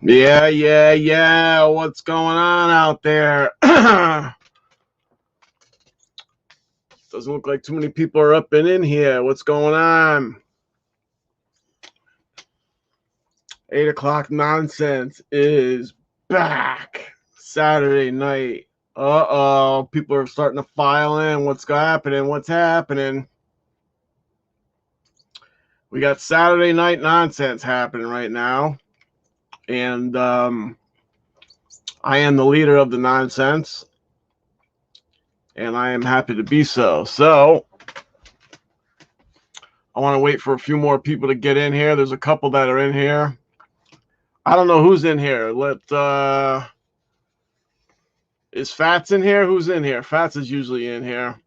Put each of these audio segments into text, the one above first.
Yeah. What's going on out there? Doesn't look like too many people are up and in here. What's going on? 8 o'clock nonsense is back. Saturday night. Uh-oh. People are starting to file in. What's happening? What's happening? We got Saturday night nonsense happening right now. And I am the leader of the nonsense. And I am happy to be so. So I want to wait for a few more people to get in here. There's a couple that are in here. I don't know who's in here. Is Fats in here? Who's in here? Fats is usually in here.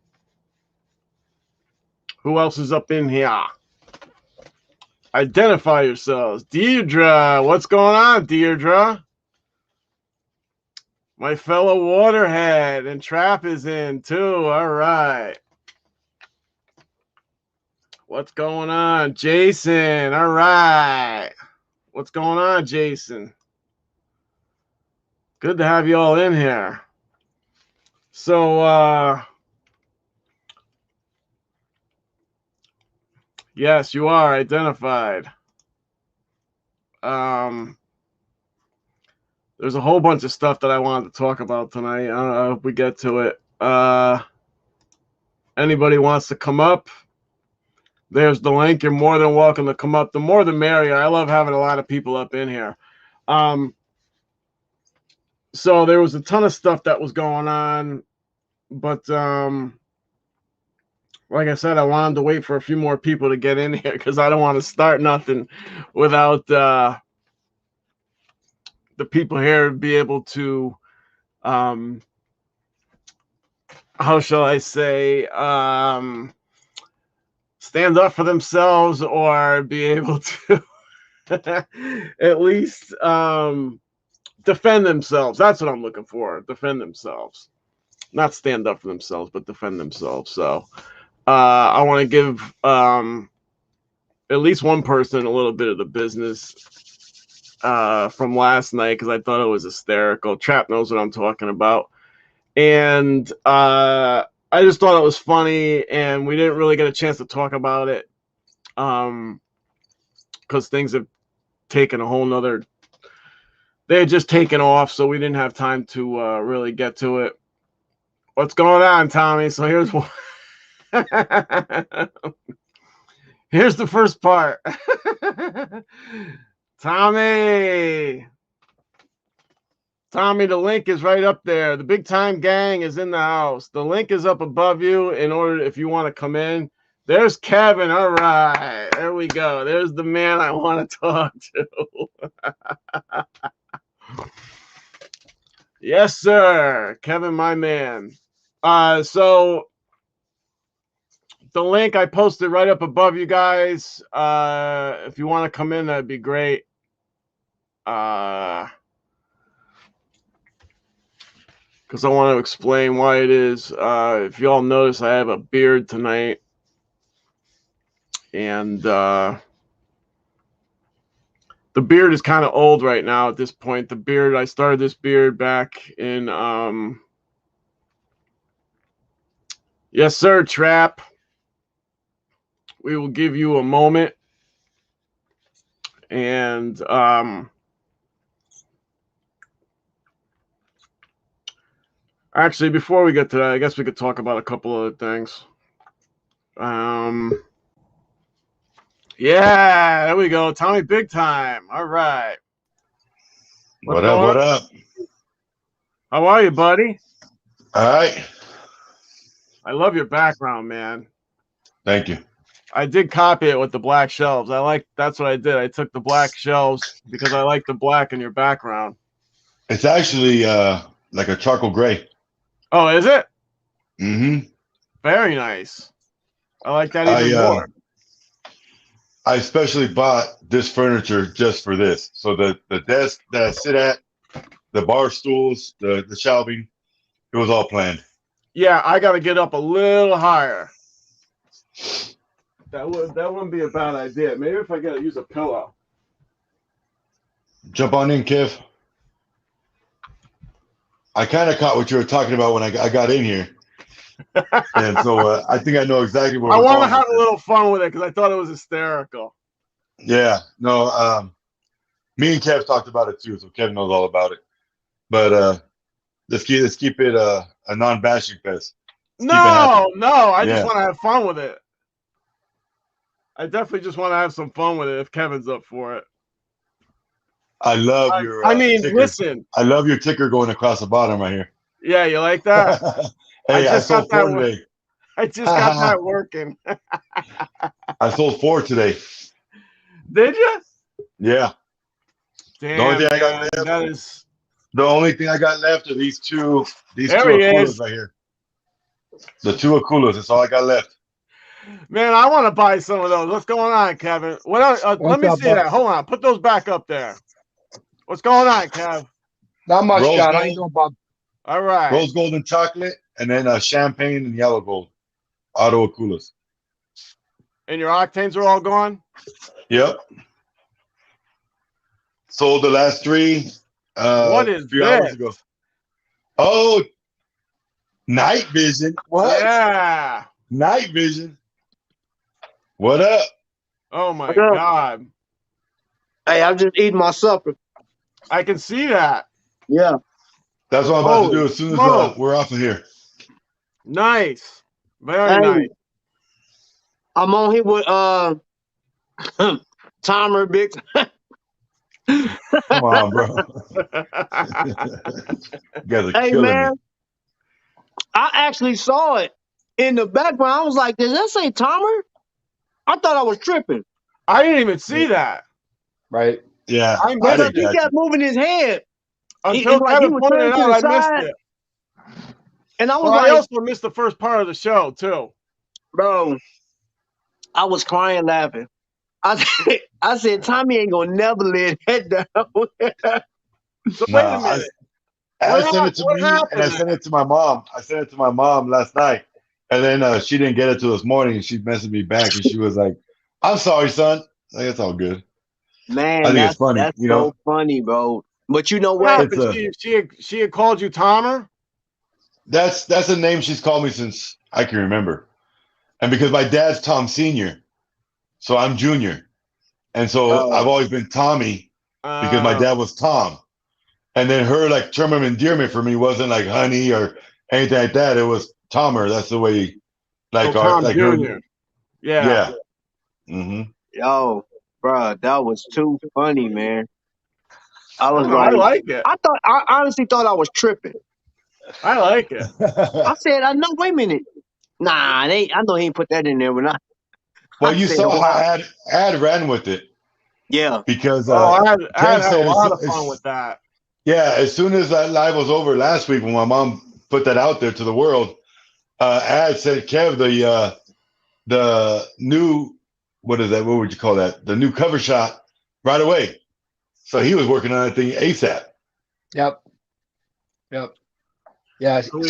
Who else is up in here? Identify yourselves. Deirdre. What's going on, Deirdre? My fellow Waterhead. And Trap is in too. All right. What's going on? Jason. All right. What's going on, Jason? Good to have you all in here. So, yes, you are identified. There's a whole bunch of stuff that I wanted to talk about tonight. I don't know if we get to it. Anybody wants to come up? There's the link. You're more than welcome to come up. The more the merrier. I love having a lot of people up in here. So there was a ton of stuff that was going on, but like I said, I wanted to wait for a few more people to get in here because I don't want to start nothing without the people here be able to, how shall I say, stand up for themselves or be able to at least defend themselves. That's what I'm looking for. Defend themselves. Not stand up for themselves, but defend themselves. So I want to give at least one person a little bit of the business from last night because I thought it was hysterical. Trap knows what I'm talking about. And I just thought it was funny, and we didn't really get a chance to talk about it because things have taken a whole nother... They had just taken off, so we didn't have time to really get to it. What's going on, Tommy? So here's one. Here's the first part. Tommy, the link is right up there. The Big Time Gang is in the house. The link is up above you in order if you want to come in. There's Kevin. All right. There we go. There's the man I want to talk to. Yes, sir. Kevin, my man. So the link I posted right up above you guys. If you want to come in, that'd be great. Because I want to explain why it is. If you all notice, I have a beard tonight. And the beard is kind of old right now at this point. The beard, I started this beard back in... Yes, sir, Trap. We will give you a moment. And actually, before we get to that, I guess we could talk about a couple other things. Yeah, there we go. Tommy Big Time. All right. What up? How are you, buddy? All right. I love your background, man. Thank you. I did copy it with the black shelves. That's what I did. I took the black shelves because I like the black in your background. It's actually like a charcoal gray. Oh, is it? Mm-hmm. Very nice. I like that even more. I especially bought this furniture just for this. So the desk that I sit at, the bar stools, the shelving, it was all planned. Yeah, I got to get up a little higher. That wouldn't be a bad idea. Maybe if I got to use a pillow. Jump on in, Kev. I kind of caught what you were talking about when I got in here, and so I think I know exactly where I we're want to going have with a this. little fun with it because I thought it was hysterical. Yeah, no, me and Kev talked about it too, so Kev knows all about it. But let's keep it a non-bashing fest. Let's keep it happy. No, I just Yeah, want to have fun with it. I definitely just want to have some fun with it if Kevin's up for it. I love your I mean, ticker. listen. I love your ticker going across the bottom right here. Yeah, you like that? Hey, I just got sold four that. today. I just got that working. I sold four today. Did you? Yeah. Damn, The only thing I got man, left. that is. The only thing I got left are these two There he Akulas is. right here. The two Akulas. That's all I got left. Man, I want to buy some of those. What's going on, Kevin? What else? Let me up, see bud? that. Hold on. Put those back up there. What's going on, Kev? Not much, Rose John. How gold. you doing, Bob? All right. Rose gold and chocolate, and then champagne and yellow gold. Auto Akulas. And your octanes are all gone? Yep. Sold the last three What is a few hours this? ago. Oh, night vision. What? Yeah. Night vision. What up? Oh my What up? God. Hey, I'm just eating my supper. I can see that. Yeah. That's what I'm about to Holy do as soon as smoke. we're off of here. Nice. Very Hey. nice. I'm on here with Timer Big. Come on, bro. You guys are Hey killing man, me. I actually saw it in the background. I was like, does that say Timer? I thought I was tripping. I didn't even see that. Right. Yeah, I I missed Because didn't he catch kept it. moving his head. Until It's like he Kevin was pointed it turning to out, the I missed side. it. And I was Well, I like, also missed the first part of the show, too. bro, I was crying laughing. I said, Tommy ain't gonna never let that down. So No, wait a minute. I sent it to What me, and I happened sent then? it to my mom. I sent it to my mom last night, and then she didn't get it till this morning, and she messaged me back, and she was like, "I'm sorry, son." Like, it's all good. I Man, think it's funny, that's so funny, bro. But you know What what? It's happened? She had called you Tomer? that's a name she's called me since I can remember, and because my dad's Tom Senior, so I'm Junior, and so I've Oh, always been Tommy because my dad was Tom. And then her like term of endearment for me wasn't like honey or anything like that. It was Tomer. That's the way, like So our Tom like her. Jr. Yeah. Yeah. Mm-hmm. yo, bro, that was too funny, man. I I was don't know. I like, like it. I honestly thought I was tripping. I like it. I said, I know, wait a minute. Nah, I know he ain't put that in there when I Well, you said, saw how wow. Ad ran with it Yeah. because Oh, I Kev had a said lot of fun with that. yeah, as soon as that live was over last week when my mom put that out there to the world, Ad said Kev the new what is that? What would you call that? The new cover shot right away. So he was working on that thing ASAP. Yep. Yeah. As We-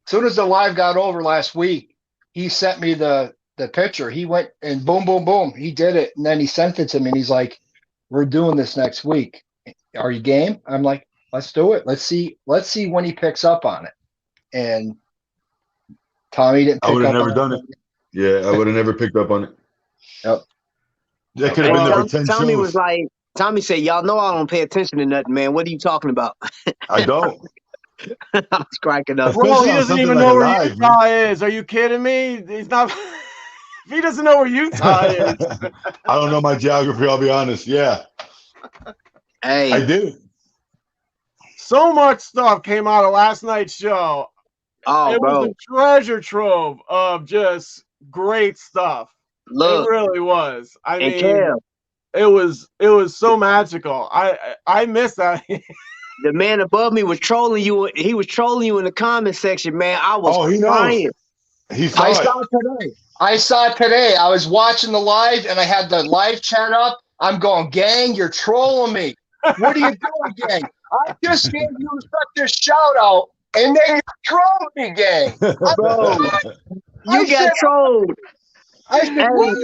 soon as the live got over last week, he sent me the picture. He went and boom, boom, boom. He did it, and then he sent it to me, and he's like, "We're doing this next week. Are you game?" I'm like, "Let's do it. Let's see when he picks up on it." And Tommy didn't I pick would have up never on done it. Yeah, I would have never picked up on it. Yep. That could have Hey, been there for 10 Tommy was shows. like, Tommy said, y'all know I don't pay attention to nothing, man. What are you talking about? I don't. I was cracking up. Bro, Especially he on doesn't something even like know a where live, man. Utah is. Are you kidding me? He's not. If he doesn't know where Utah is, I don't know my geography, I'll be honest. Yeah, I Hey, do. so much stuff came out of last night's show. oh, It was bro, a treasure trove of just great stuff. look, It really was. I and mean, Kev, it was so magical. I miss that. the man above me was trolling you. He was trolling you in the comment section, man. I was Oh, he knows. crying. He I saw it. saw it today. I was watching the live, and I had the live chat up. I'm going, gang, you're trolling me. What are you doing, gang? I just gave you such a shout out, and then you trolled me, gang. Bro, I you got said, trolled. I said, Hey, what?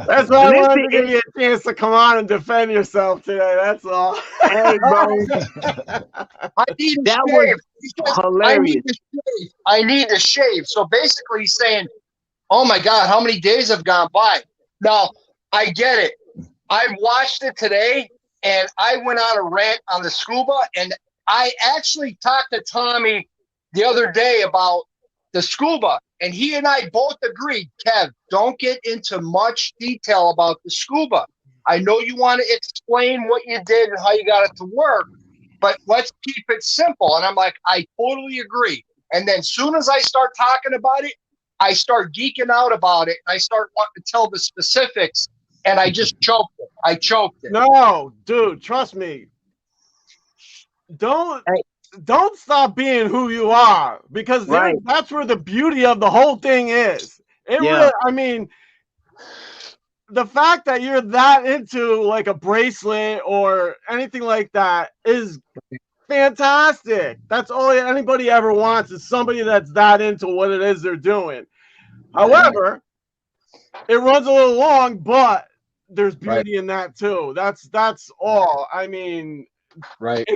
That's why I wanted to listen, give you a chance to come on and defend yourself today. That's all. hey, bro, I need a that was shave. He says, I need hilarious. to shave. I need to shave. So basically he's saying, oh my God, how many days have gone by? Now, I get it. I watched it today and I went on a rant on the scuba, and I actually talked to Tommy the other day about the scuba, and he and I both agreed, Kev, don't get into much detail about the scuba. I know you want to explain what you did and how you got it to work, but let's keep it simple. And I'm like, I totally agree. And then soon as I start talking about it, I start geeking out about it. I start wanting to tell the specifics, and I just choked it. I choked it. No, dude, trust me. Don't Hey, don't stop being who you are, because right. that's where the beauty of the whole thing is. It Yeah. really, I mean, the fact that you're that into like a bracelet or anything like that is fantastic. That's all anybody ever wants, is somebody that's that into what it is they're doing. However, it runs a little long, but there's beauty in that too. That's all. I mean, Right.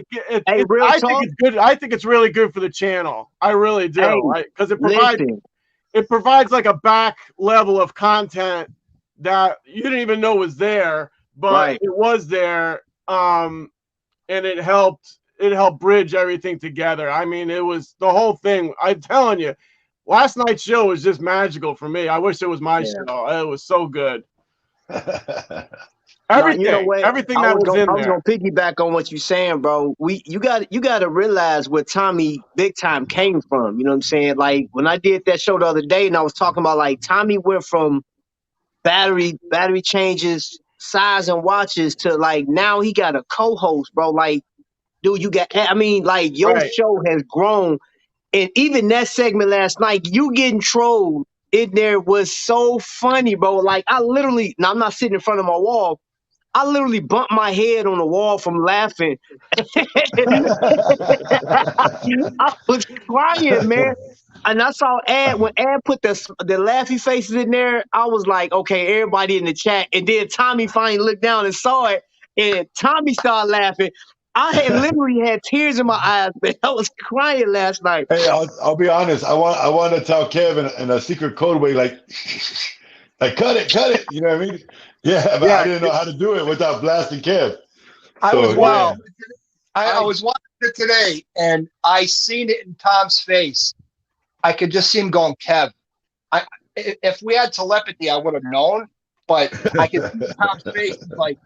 Hey, real I think talk. it's good. I think it's really good for the channel. I really do. Hey, Because listen. it provides like a back level of content that you didn't even know was there, but Right. it was there. And it helped bridge everything together. I mean, it was the whole thing. I'm telling you, last night's show was just magical for me. I wish it was my Yeah. show. It was so good. Now, Everything, you know what? everything that was in I was there. gonna piggyback on what you're saying, bro. You gotta realize where Tommy Big Time came from. You know what I'm saying? Like when I did that show the other day, and I was talking about like Tommy went from battery changes, size and watches to like now he got a co-host, bro. Like, dude, I mean, like your Right. show has grown, and even that segment last night, you getting trolled in there was so funny, bro. Like I literally, now I'm not sitting in front of my wall. I literally bumped my head on the wall from laughing. I was crying, man. And I saw Ad when Ad put the laughy faces in there. I was like, okay, everybody in the chat. And then Tommy finally looked down and saw it, and Tommy started laughing. I had literally had tears in my eyes, man. I was crying last night. Hey, I'll be honest. I want to tell Kevin in a secret code way, like cut it. You know what I mean? Yeah, but I didn't know how to do it without blasting Kev. I So, was yeah. watching I was watching it today, and I seen it in Tom's face. I could just see him going, Kev. If we had telepathy, I would have known, but I could see Tom's face. He's like,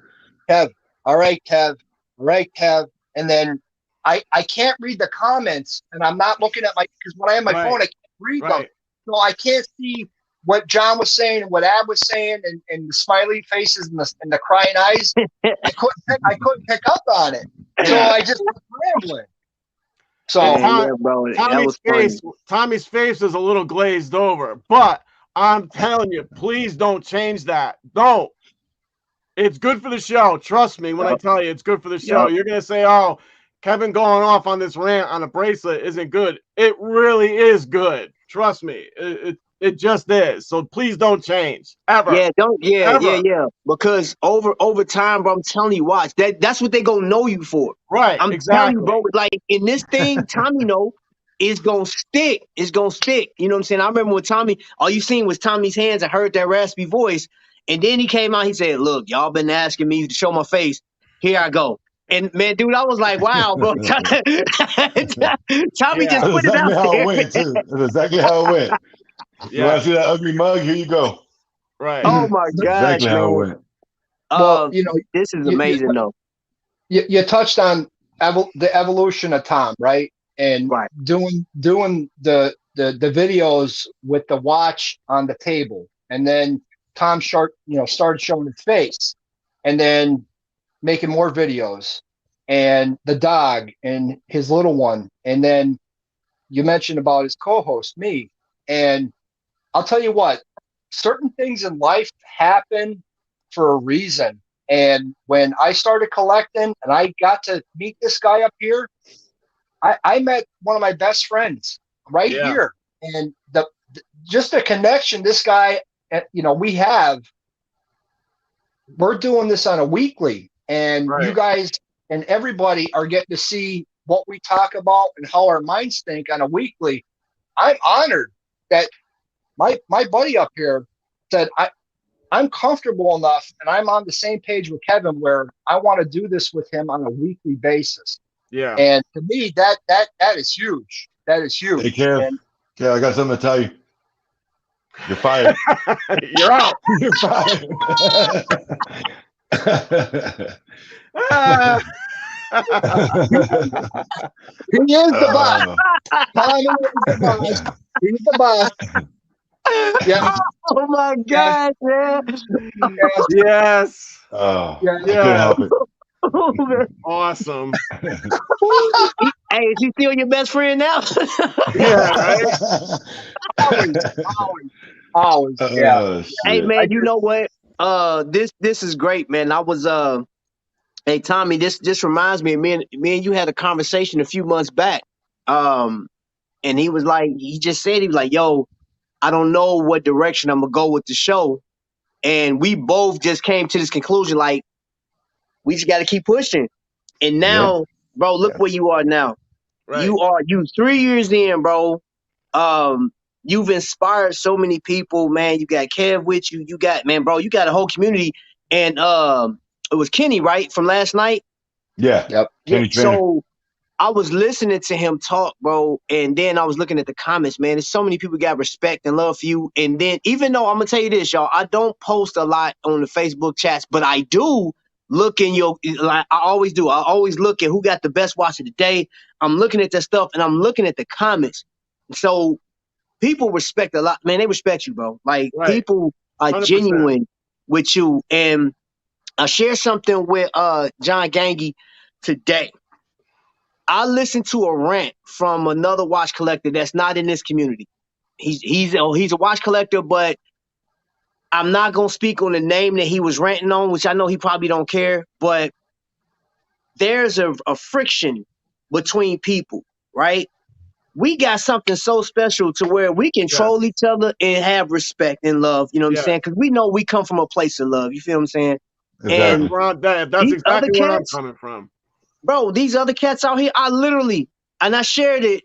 Kev, all right, Kev, all right, Kev. And then I can't read the comments, and I'm not looking at because when I have my phone, I can't read them. Right. So I can't see what John was saying and what Ab was saying, and the smiley faces and the crying eyes. I couldn't pick up on it. So I just was rambling. So Yeah, bro, that was funny. Tommy's face is a little glazed over, but I'm telling you, please don't change that. Don't. It's good for the show. Trust me when I tell you it's good for the show. Yep. You're going to say, oh, Kevin going off on this rant on a bracelet isn't good. It really is good. Trust me. It just is. So please don't change. Ever. Yeah, Ever. yeah. Because over time, bro, I'm telling you, watch. That's what they gonna know you for. Right. I'm telling you, bro, like in this thing, Tommy it's gonna stick. It's gonna stick. You know what I'm saying? I remember when Tommy, all you seen was Tommy's hands. I heard that raspy voice. And then he came out, he said, look, y'all been asking me to show my face. Here I go. And man, dude, I was like, wow, bro. Tommy just That's put it exactly out how there. it went, too. That's exactly how it went. You want to see that ugly mug? Here you go. Right. Oh my That's gosh, exactly how it man. went. Well, This is amazing, though. You touched on the evolution of Tom, right? And Right. doing the videos with the watch on the table, and then Tom started showing his face, and then making more videos, and the dog and his little one, and then you mentioned about his co-host, me, and I'll tell you what, certain things in life happen for a reason. And when I started collecting and I got to meet this guy up here, I met one of my best friends right here. And just the connection this guy we're doing this on a weekly, and Right. you guys and everybody are getting to see what we talk about and how our minds think on a weekly. I'm honored that my buddy up here said I'm comfortable enough and I'm on the same page with Kevin where I want to do this with him on a weekly basis. Yeah. And to me, that is huge. That is huge. Hey, Kev. And Yeah, I got something to tell you. You're fired. You're out. You're fired. Ah. he is the boss. Tommy is the boss. He's the boss. Yeah. Oh my God, man. Yes. Oh, Yeah. I couldn't help it. Awesome. Hey, is he still your best friend now? Yeah, right? Always. Yeah. Oh, shit. Hey man, you know what? This is great, man. I was hey Tommy, this reminds me of me and you had a conversation a few months back. And he was like, he just said, he was like, yo, I don't know what direction I'm gonna go with the show. And we both just came to this conclusion, like, we just gotta keep pushing. And now, bro, look where you are now. Right. You 3 years in, bro. You've inspired so many people, man. You got Kev with you. You got, man, bro, you got a whole community. And it was Kenny, right, from last night? Yeah. Yep. Kenny Trainer. So I was listening to him talk, bro, and then I was looking at the comments, man. There's so many people got respect and love for you. And then, even though I'm gonna tell you this, y'all, I don't post a lot on the Facebook chats, but I do look in like I always do. I always look at who got the best watch of the day. I'm looking at that stuff and I'm looking at the comments. So people respect a lot, man. They respect you, bro. Like, Right. people are 100%. genuine with you. And I shared something with John Gangi today. I listened to a rant from another watch collector that's not in this community. He's a watch collector, but I'm not gonna speak on the name that he was ranting on, which I know he probably don't care. But there's a friction between people, right? We got something so special to where we can troll each other and have respect and love. You know what I'm saying? Because we know we come from a place of love. You feel what I'm saying? Exactly. That's these exactly other where I'm cats- coming from. Bro, these other cats out here, I shared it.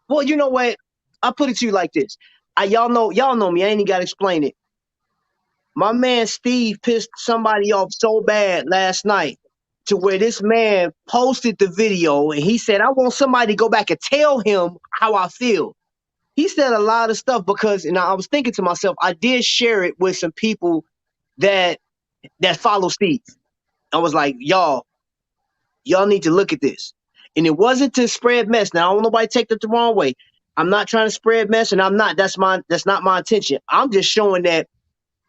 Well, you know what? I'll put it to you like this. Y'all know me. I ain't even got to explain it. My man Steve pissed somebody off so bad last night to where this man posted the video and he said, I want somebody to go back and tell him how I feel. He said a lot of stuff because, and I was thinking to myself, I did share it with some people that follow Steve. I was like, y'all need to look at this. And it wasn't to spread mess. Now, I don't want nobody take that the wrong way. I'm not trying to spread mess, and that's not my intention. I'm just showing that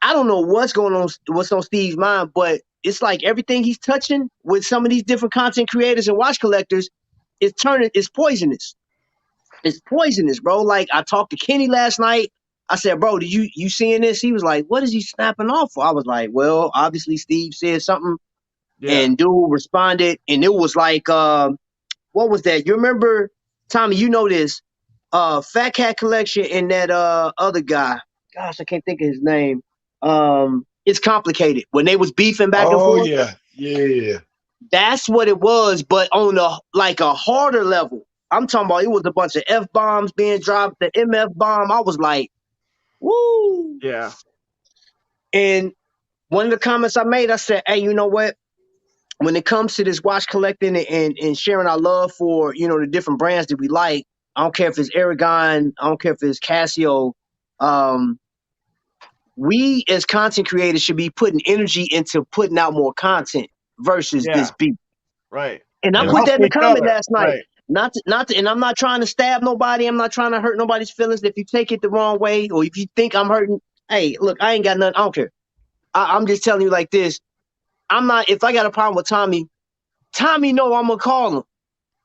I don't know what's on Steve's mind, but it's like everything he's touching with some of these different content creators and watch collectors it's poisonous. It's poisonous, bro. Like, I talked to Kenny last night. I said, bro, did you seeing this? He was like, what is he snapping off for? I was like, well, obviously Steve said something. Yeah. And dude responded, and it was like, what was that? You remember, Tommy, you know this, Fat Cat Collection and that other guy. Gosh, I can't think of his name. It's Complicated. When they was beefing back and forth. Oh, yeah. That's what it was, but on a harder level. I'm talking about it was a bunch of F-bombs being dropped, the MF bomb. I was like, woo. Yeah. And one of the comments I made, I said, hey, you know what? When it comes to this watch collecting and sharing our love for, the different brands that we like, I don't care if it's Aragon, I don't care if it's Casio. We as content creators should be putting energy into putting out more content versus this beat. Right. And I And put that in the each comment other. last night. Right. Not to, and I'm not trying to stab nobody. I'm not trying to hurt nobody's feelings. If you take it the wrong way or if you think I'm hurting, hey, look, I ain't got nothing. I don't care. I'm just telling you like this. If I got a problem with Tommy know I'm gonna call him.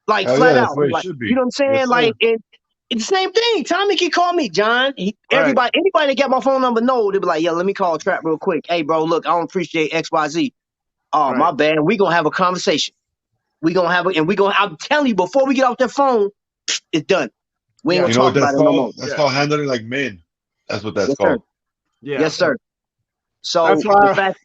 Like, Oh, flat yeah, that's out. the way it Like, should be. you know what I'm saying? Yes, sir. Like, and it's the same thing. Tommy can call me, John. Anybody that got my phone number know, they'll be like, yo, let me call Trap real quick. Hey, bro, look, I don't appreciate XYZ. Oh, my bad. We gonna have a conversation. I'm telling you, before we get off that phone, it's done. We ain't You gonna know what talk that's about it no more. called? That's called handling like men. That's what that's Yes, called. sir. Yeah. Yes, sir. So That's the why. fact,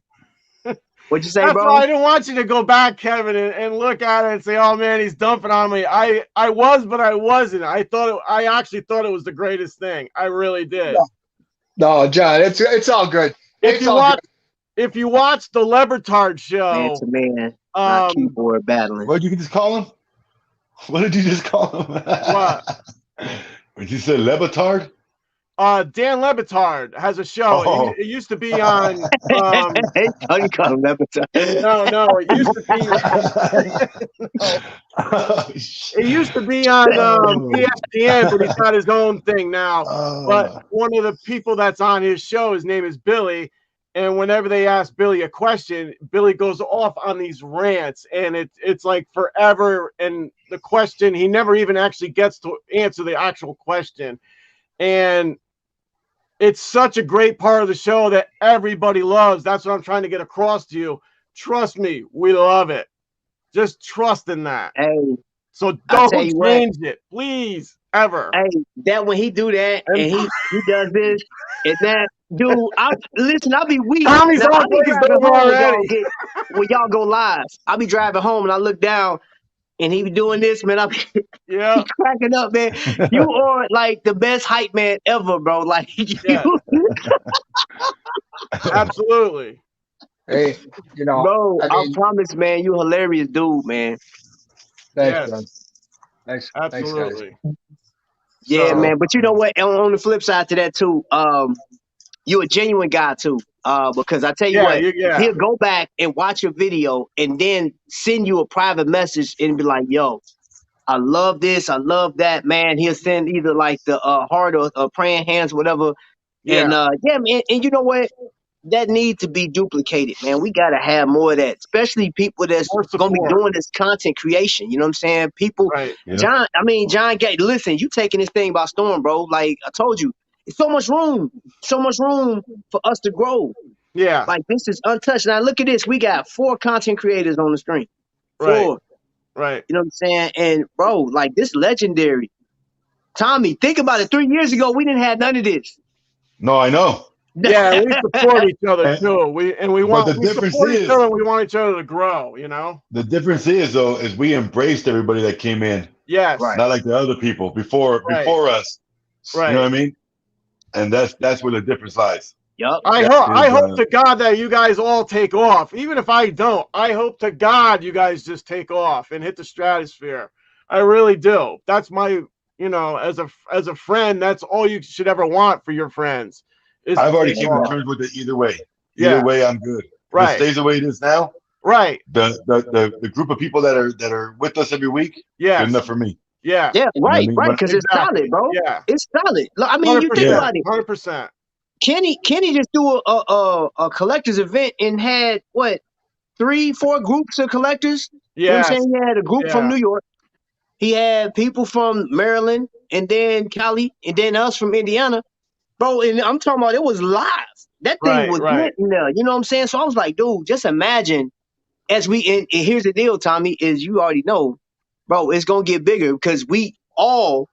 what'd you say, That's bro? why I didn't want you to go back, Kevin, and look at it and say, "Oh man, he's dumping on me." I was, but I wasn't. I actually thought it was the greatest thing. I really did. No, John, it's all good. If It's you all watch, good. if you watch the Lebertard Man show, to man, not keyboard battling. What did you just call him? What did you just call him? What? When you said Lebetard? Dan Lebertard has a show. Oh. It used to be on. How you call him Lebertard? No, it used to be. It used to be on ESPN, but he's got his own thing now. But one of the people that's on his show, his name is Billy. And whenever they ask Billy a question, Billy goes off on these rants, and it's like forever. And the question, he never even actually gets to answer the actual question. And it's such a great part of the show that everybody loves. That's what I'm trying to get across to you. Trust me, we love it. Just trust in that. Hey, so I'll don't tell you what. change it, please, ever. Hey, that when he do that and he does this and that, dude, I'll be weak. Tommy's Now, all I'll be glazed driving over home already. when y'all go live. I'll be driving home and I look down and he be doing this, man. I'll be Yeah, cracking up, man. You are like the best hype man ever, bro. Like Yeah. you, absolutely. Hey, bro. I I mean, promise, man. You hilarious, dude, man. thanks, Yes. John. Thanks, Absolutely. guys. Yeah, So, man. But you know what? On the flip side to that too, you a genuine guy too. Because I tell you what, he'll go back and watch your video and then send you a private message and be like, "Yo, I love this, I love that, man." He'll send either like the heart or praying hands, whatever. Yeah. And yeah, man. And you know what? That needs to be duplicated, man. We gotta have more of that, especially people that's More gonna be support. doing this content creation. You know what I'm saying? People, Right. Yeah. John Gay, listen, you taking this thing by storm, bro. Like I told you, it's so much room for us to grow. Yeah. Like this is untouched. Now look at this. We got 4 content creators on the stream. 4. Right. Right. You know what I'm saying? And bro, like this legendary. Tommy, think about it. 3 years ago, we didn't have none of this. No, I know. Yeah, we support each other too. We But the difference support each is- other. We want each other to grow. You know. The difference is though, is we embraced everybody that came in, Yes. Right. not like the other people before Right. us. Right. You know what I mean? And that's where the difference lies. Yup. I Yeah, hope to God that you guys all take off. Even if I don't, I hope to God you guys just take off and hit the stratosphere. I really do. That's my, as a friend, that's all you should ever want for your friends. is I've to already take came to off. terms with it either way. Yeah. Either way, I'm good. If Right. it stays the way it is now, Right. the group of people that are with us every week, Yes. good enough for me. Yeah. Yeah, right, I mean? right. Because it's Exactly. solid, bro. Yeah. It's solid. Look, I mean, you think about it. 100%. Kenny just threw a collectors event and had what 3-4 groups of collectors. You know what Yes. I'm saying? He had a group from Yeah. New York. He had people from Maryland and then Cali and then us from Indiana. Bro, and I'm talking about it was live. That thing Right, was right. lit in there. You know what I'm saying? So I was like, dude, just imagine and here's the deal, Tommy, is you already know, bro, it's gonna get bigger because we all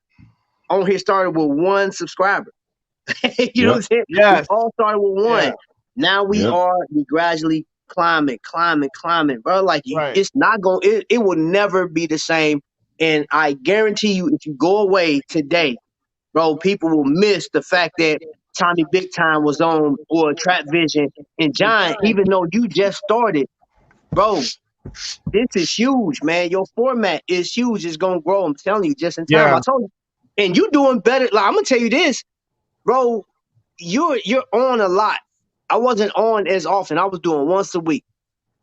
on here started with 1 subscriber. You know what I'm saying? Yes. We all started with 1. Yeah. Now we gradually climbing, bro. Like Right. it's not going. It will never be the same. And I guarantee you, if you go away today, bro, people will miss the fact that Tommy Big Time was on or Trap Vision and John. Even though you just started, bro, this is huge, man. Your format is huge. It's gonna grow. I'm telling you, just in time. Yeah. I told you, and you doing better. Like I'm gonna tell you this, bro. You're on a lot. I wasn't on as often. I was doing once a week.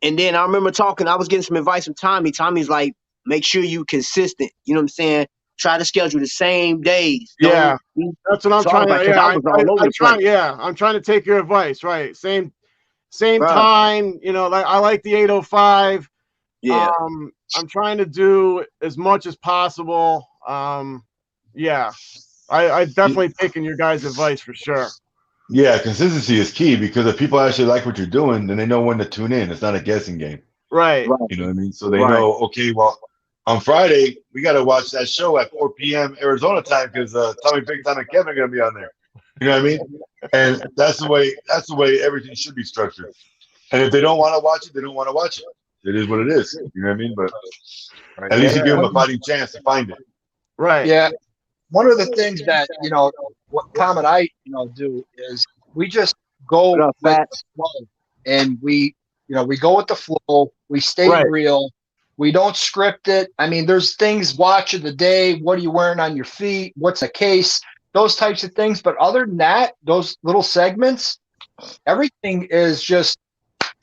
And then I remember I was getting some advice from Tommy. Tommy's like, make sure you consistent. You know what I'm saying? Try to schedule the same days. Yeah. That's what I'm So I trying was like, to. 'cause I was all over the place. I'm trying to take your advice. Right. Same Right. time. Like I like the 8:05. Yeah. I'm trying to do as much as possible. Yeah. I definitely taking your guys' advice for sure. Yeah, consistency is key because if people actually like what you're doing, then they know when to tune in. It's not a guessing game. Right. Right. You know what I mean? So they Right. know, okay, well, on Friday, we got to watch that show at 4 p.m. Arizona time because Tommy Big Time and Kevin are going to be on there. You know what I mean? And that's the way everything should be structured. And if they don't want to watch it, they don't want to watch it. It is what it is. You know what I mean? But Right. at least you give them a fighting chance to find it. Right. Yeah. One of the things that, what Tom and I, do is we just go What up, with Fats? the flow, and we go with the flow. We stay Right. real. We don't script it. I mean, there's things, watch of the day. What are you wearing on your feet? What's a case? Those types of things. But other than that, those little segments, everything is just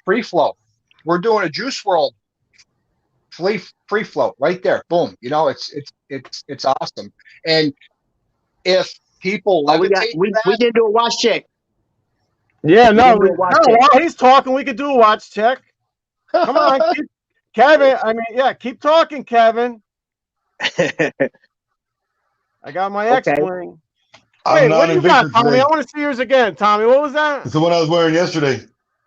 free flow. We're doing a Juice World free flow right there. Boom. It's awesome. And if people Oh, we levitate to that, didn't do a watch check. Yeah, no, didn't do a watch check. while he's talking, we could do a watch check. Come on, Kevin. I mean, keep talking, Kevin. I got my Okay. X-Wing. I'm Hey, not what do you in got, Victor Tommy? today. I want to see yours again, Tommy. What was that? It's the one I was wearing yesterday.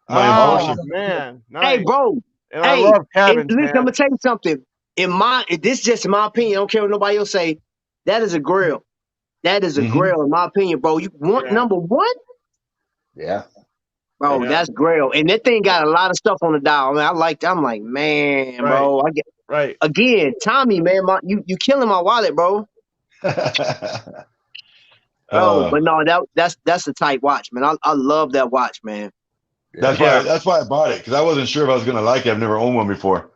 My Oh, enforcer. man. Nice. Hey, bro. And I love Kevin. Listen, I'm gonna tell you something. This is just my opinion. I don't care what nobody else say. That is a grill. That is a Mhm. grill, in my opinion, bro. You want Yeah. number one? yeah. Bro, Yeah. that's grill. And that thing got a lot of stuff on the dial. Man, I'm like, man, bro. Right. Again, Tommy, man, you killing my wallet, bro. Uh, But no, that's a tight watch, man. I love that watch, man. That's why I bought it, because I wasn't sure if I was gonna like it. I've never owned one before,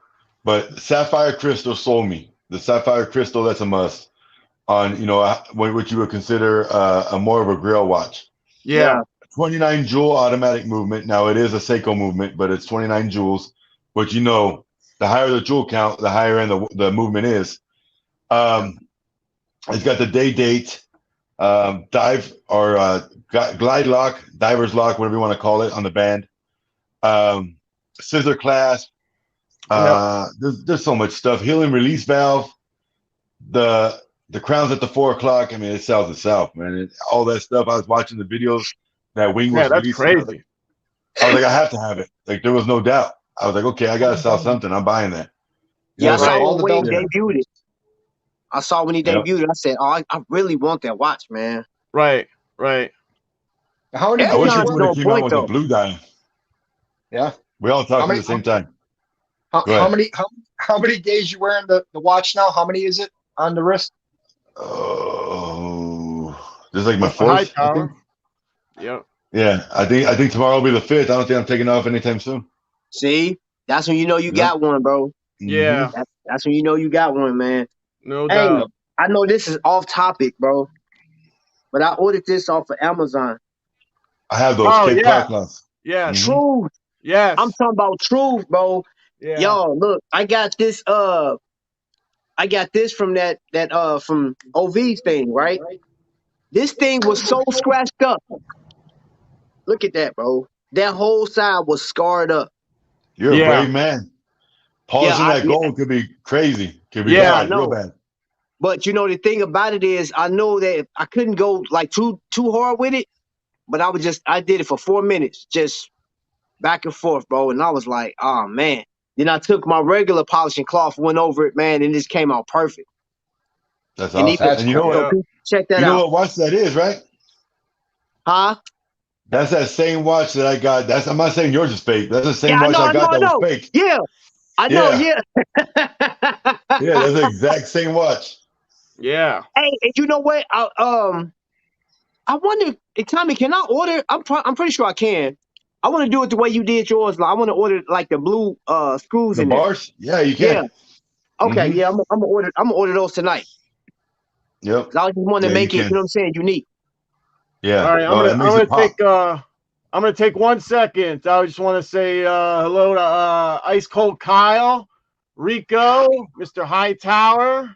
but Sapphire Crystal sold me. The Sapphire Crystal, that's a must on what you would consider a more of a grill watch. Yeah. 29 joule automatic movement. Now it is a Seiko movement, but it's 29 joules. But the higher the joule count, the higher end the movement is. It's got the day date, dive or glide lock, diver's lock, whatever you want to call it, on the band. Scissor clasp. There's so much stuff. Healing release valve. The crowns at the 4 o'clock. I mean, it sells itself, man. All that stuff. I was watching the videos that Wing was That's releasing. crazy. I was like, I have to have it. Like, there was no doubt. I was like, okay, I gotta sell something. I'm buying that. Yeah, I saw all the when Wayne belts. debuted it. I saw when he debuted it. I said, I really want that watch, man. Right. How many I wish days it you would wear? have came out with a blue dial. Yeah. We all talking many- at the same time. How Go ahead. many days you wearing the watch now? How many is it on the wrist? Oh, this is like my High fourth. I think. tower. Yep. Yeah, I think tomorrow will be the 5th. I don't think I'm taking off anytime soon. See? That's when you know you got one, bro. Yeah. That's when you know you got one, man. No Hey, doubt. I know this is off topic, bro. But I ordered this off of Amazon. I have those Oh, Cape yeah. Cod cloths. Yes. Mhm. Truth. Yes. I'm talking about truth, bro. Yeah. Yo, look, I got this from that from OV's thing, right? This thing was so scratched up. Look at that, bro. That whole side was scarred up. You're Yeah. a brave man. Polishing that gold could be crazy. Could be Yeah, bad, I know. real bad. But the thing about it is, I know that I couldn't go like too hard with it. But I did it for 4 minutes, just back and forth, bro. And I was like, oh man. Then I took my regular polishing cloth, went over it, man, and this came out perfect. That's And awesome. And you know what? Check that You know out. what watch that is, right? Huh? That's that same watch that I got. I'm not saying yours is fake. That's the same Yeah, I watch know, I got I that know. was fake. Yeah. I know, Yeah. Yeah, that's the exact same watch. Yeah. Hey, and you know what? I wonder, Tommy, can I order? I'm pretty sure I can. I want to do it the way you did yours. Like, I want to order like the blue screws The in bars? Yeah, you there. can. Yeah. Okay. Mhm. Yeah. I'm gonna order those tonight. Yep. 'Cause I just want to Yeah, make you it. can. You know what I'm saying? Unique. Yeah. All right. Well, that makes it pop. I'm gonna take 1 second. I just want to say hello to Ice Cold Kyle, Rico, Mr. Hightower.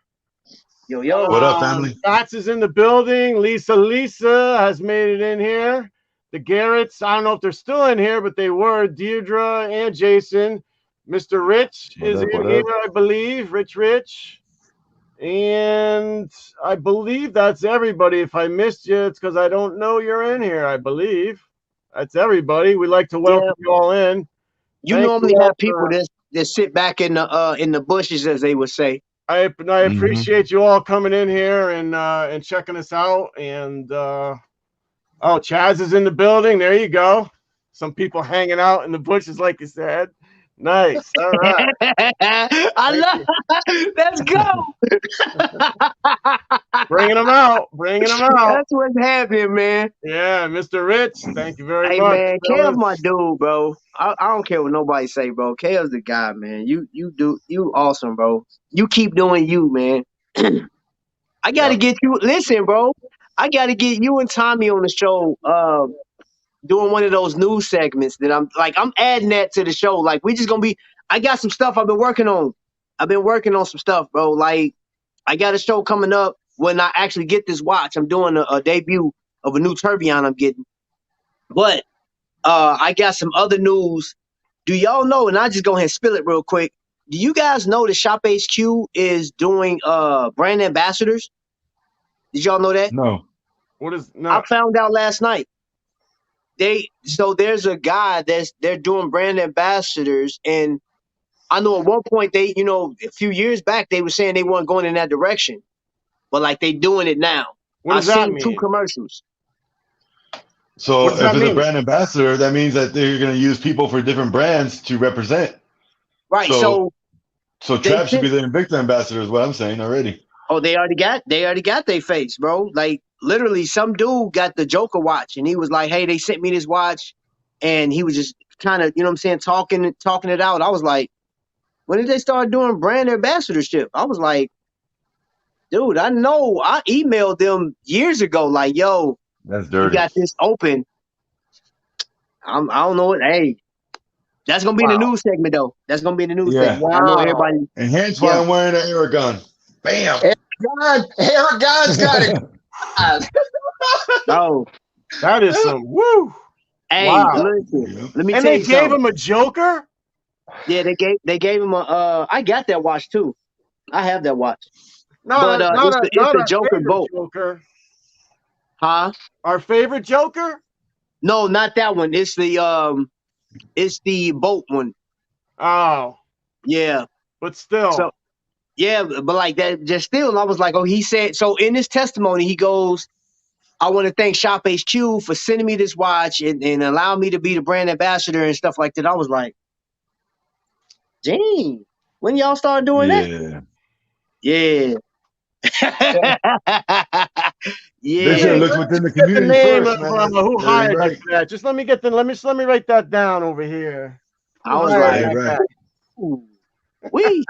Yo. What up, family? Fats is in the building. Lisa has made it in here. The Garretts, I don't know if they're still in here, but they were. Deirdre and Jason. Mr. Rich is in here, I believe. Rich. And I believe that's everybody. If I missed you, it's because I don't know you're in here, I believe. That's everybody. We'd like to welcome you all in. You Thank normally you all have people that sit back in the bushes, as they would say. I appreciate you all coming in here and checking us out. And Oh, Chaz is in the building. There you go. Some people hanging out in the bushes, like you said. Nice. All right. I Thank love. you. Let's go. Bringing them out. Bringing them out. That's what's happening, man. Yeah, Mr. Rich. Thank you very Hey, much, man, Kev, fellas. my dude, bro. I don't care what nobody say, bro. Kev's the guy, man. You awesome, bro. You keep doing you, man. I got to Yep. get you. Listen, bro. I got to get you and Tommy on the show. Doing one of those news segments that I'm adding that to the show. Like we just gonna be. I got some stuff I've been working on. I've been working on some stuff, bro. Like I got a show coming up when I actually get this watch. I'm doing a debut of a new tourbillon I'm getting. But I got some other news. Do y'all know? And I just go ahead and spill it real quick. Do you guys know that Shop HQ is doing brand ambassadors? Did y'all know that? No. What is I no? found out last night. There's a guy they're doing brand ambassadors, and I know at one point a few years back they were saying they weren't going in that direction, but like they doing it now. What I does that seen two mean? commercials. So What does if that it's a mean? brand ambassador, that means that they're going to use people for different brands to represent. Right. So They Trav should sent, be the Invicta ambassador, is what I'm saying already. they already got their face, bro. Like literally, some dude got the Joker watch, and he was like, "Hey, they sent me this watch," and he was just kind of, what I'm saying, talking it out. I was like, when did they start doing brand ambassadorship? I was like, dude, I know. I emailed them years ago, like, yo, That's you dirty. got this open. I don't know what. Hey, that's gonna be in the Wow. news segment though. That's gonna be in the news Yeah. segment. I know Wow. everybody. And hence why Yeah. I'm wearing an Aragon. Bam. Eric God's got it. Oh, That is some woo. hey, Wow. listen. Let me And tell they you gave something. him a Joker? Yeah, they gave him a. I got that watch too. I have that watch, Not but a, not a, it's not the our Joker favorite boat, Joker. huh? Our favorite Joker? No, not that one. It's the boat one. Oh, Yeah. but still. So yeah, but like that, just still, and I was like, oh, he said. So in his testimony, he goes, I want to thank Shop HQ for sending me this watch and allowing me to be the brand ambassador and stuff like that. I was like, dang, when y'all start doing that? Yeah. Yeah. They should Yeah. have looked within the Get the community name first, of man. who That ain't hired right. this guy. Just let me get the let me write that down over here. Who I was hired like, That ain't that right. guy? ooh, wee.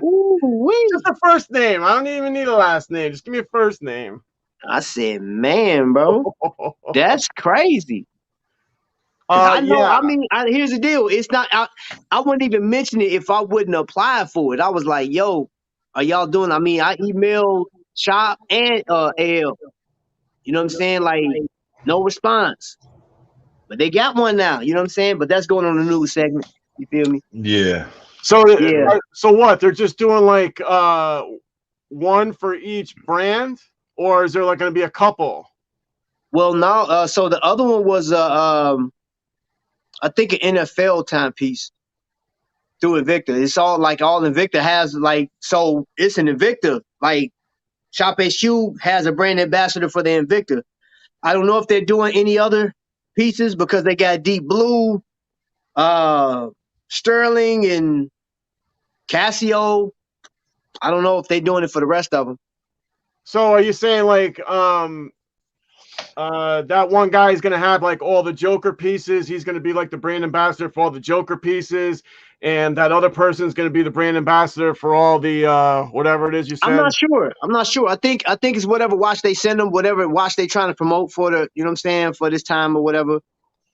Ooh, wee. Just a first name. I don't even need a last name. Just give me a first name. I said, man, bro, that's crazy. Cause I know, Yeah. I mean, here's the deal. It's not, I wouldn't even mention it if I wouldn't apply for it. I was like, yo, are y'all doing? I mean, I emailed Shop and AL. You know what I'm saying? Like, no response. But they got one now. You know what I'm saying? But that's going on the news segment. You feel me? Yeah. So Yeah. so what? They're just doing like one for each brand, or is there like going to be a couple? Well, now, so the other one was, I think, an NFL timepiece through Invicta. It's all Invicta has, like, so it's an Invicta. Like, Shop HQ has a brand ambassador for the Invicta. I don't know if they're doing any other pieces because they got Deep Blue, Sterling, and Casio. I don't know if they're doing it for the rest of them. So are you saying like that one guy is going to have like all the Joker pieces? He's going to be like the brand ambassador for all the Joker pieces, and that other person is going to be the brand ambassador for all the whatever it is you said. I'm not sure. I think it's whatever watch they send them, whatever watch they trying to promote for the, you know what I'm saying, for this time or whatever.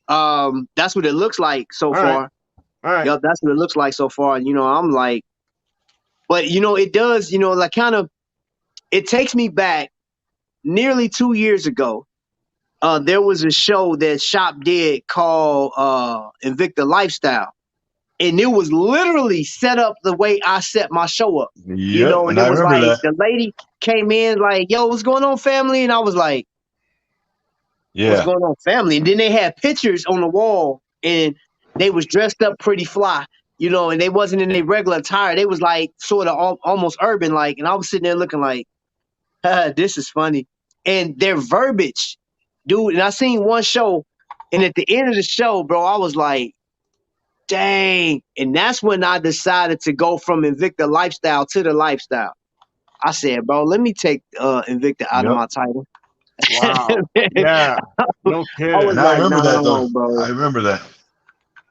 That's what it looks like so far. All right. Yep, that's what it looks like so far. You know, I'm like, but it does, like kind of, it takes me back nearly 2 years ago. There was a show that Shop did called Invicta Lifestyle. And it was literally set up the way I set my show up. Yep. And And it I was remember like that. the lady came in like, yo, what's going on, family? And I was like, what's Yeah. going on, family? And then they had pictures on the wall and they was dressed up pretty fly, and they wasn't in their regular attire. They was like sort of almost urban like, and I was sitting there looking like, this is funny. And their verbiage dude. And I seen one show, and at the end of the show, bro, I was like, dang. And that's when I decided to go from Invicta lifestyle to the lifestyle. I said, bro, let me take Invicta out of Yep. my title. Wow. Yeah. No I kidding. was And I like, remember that though. no, bro. I remember that.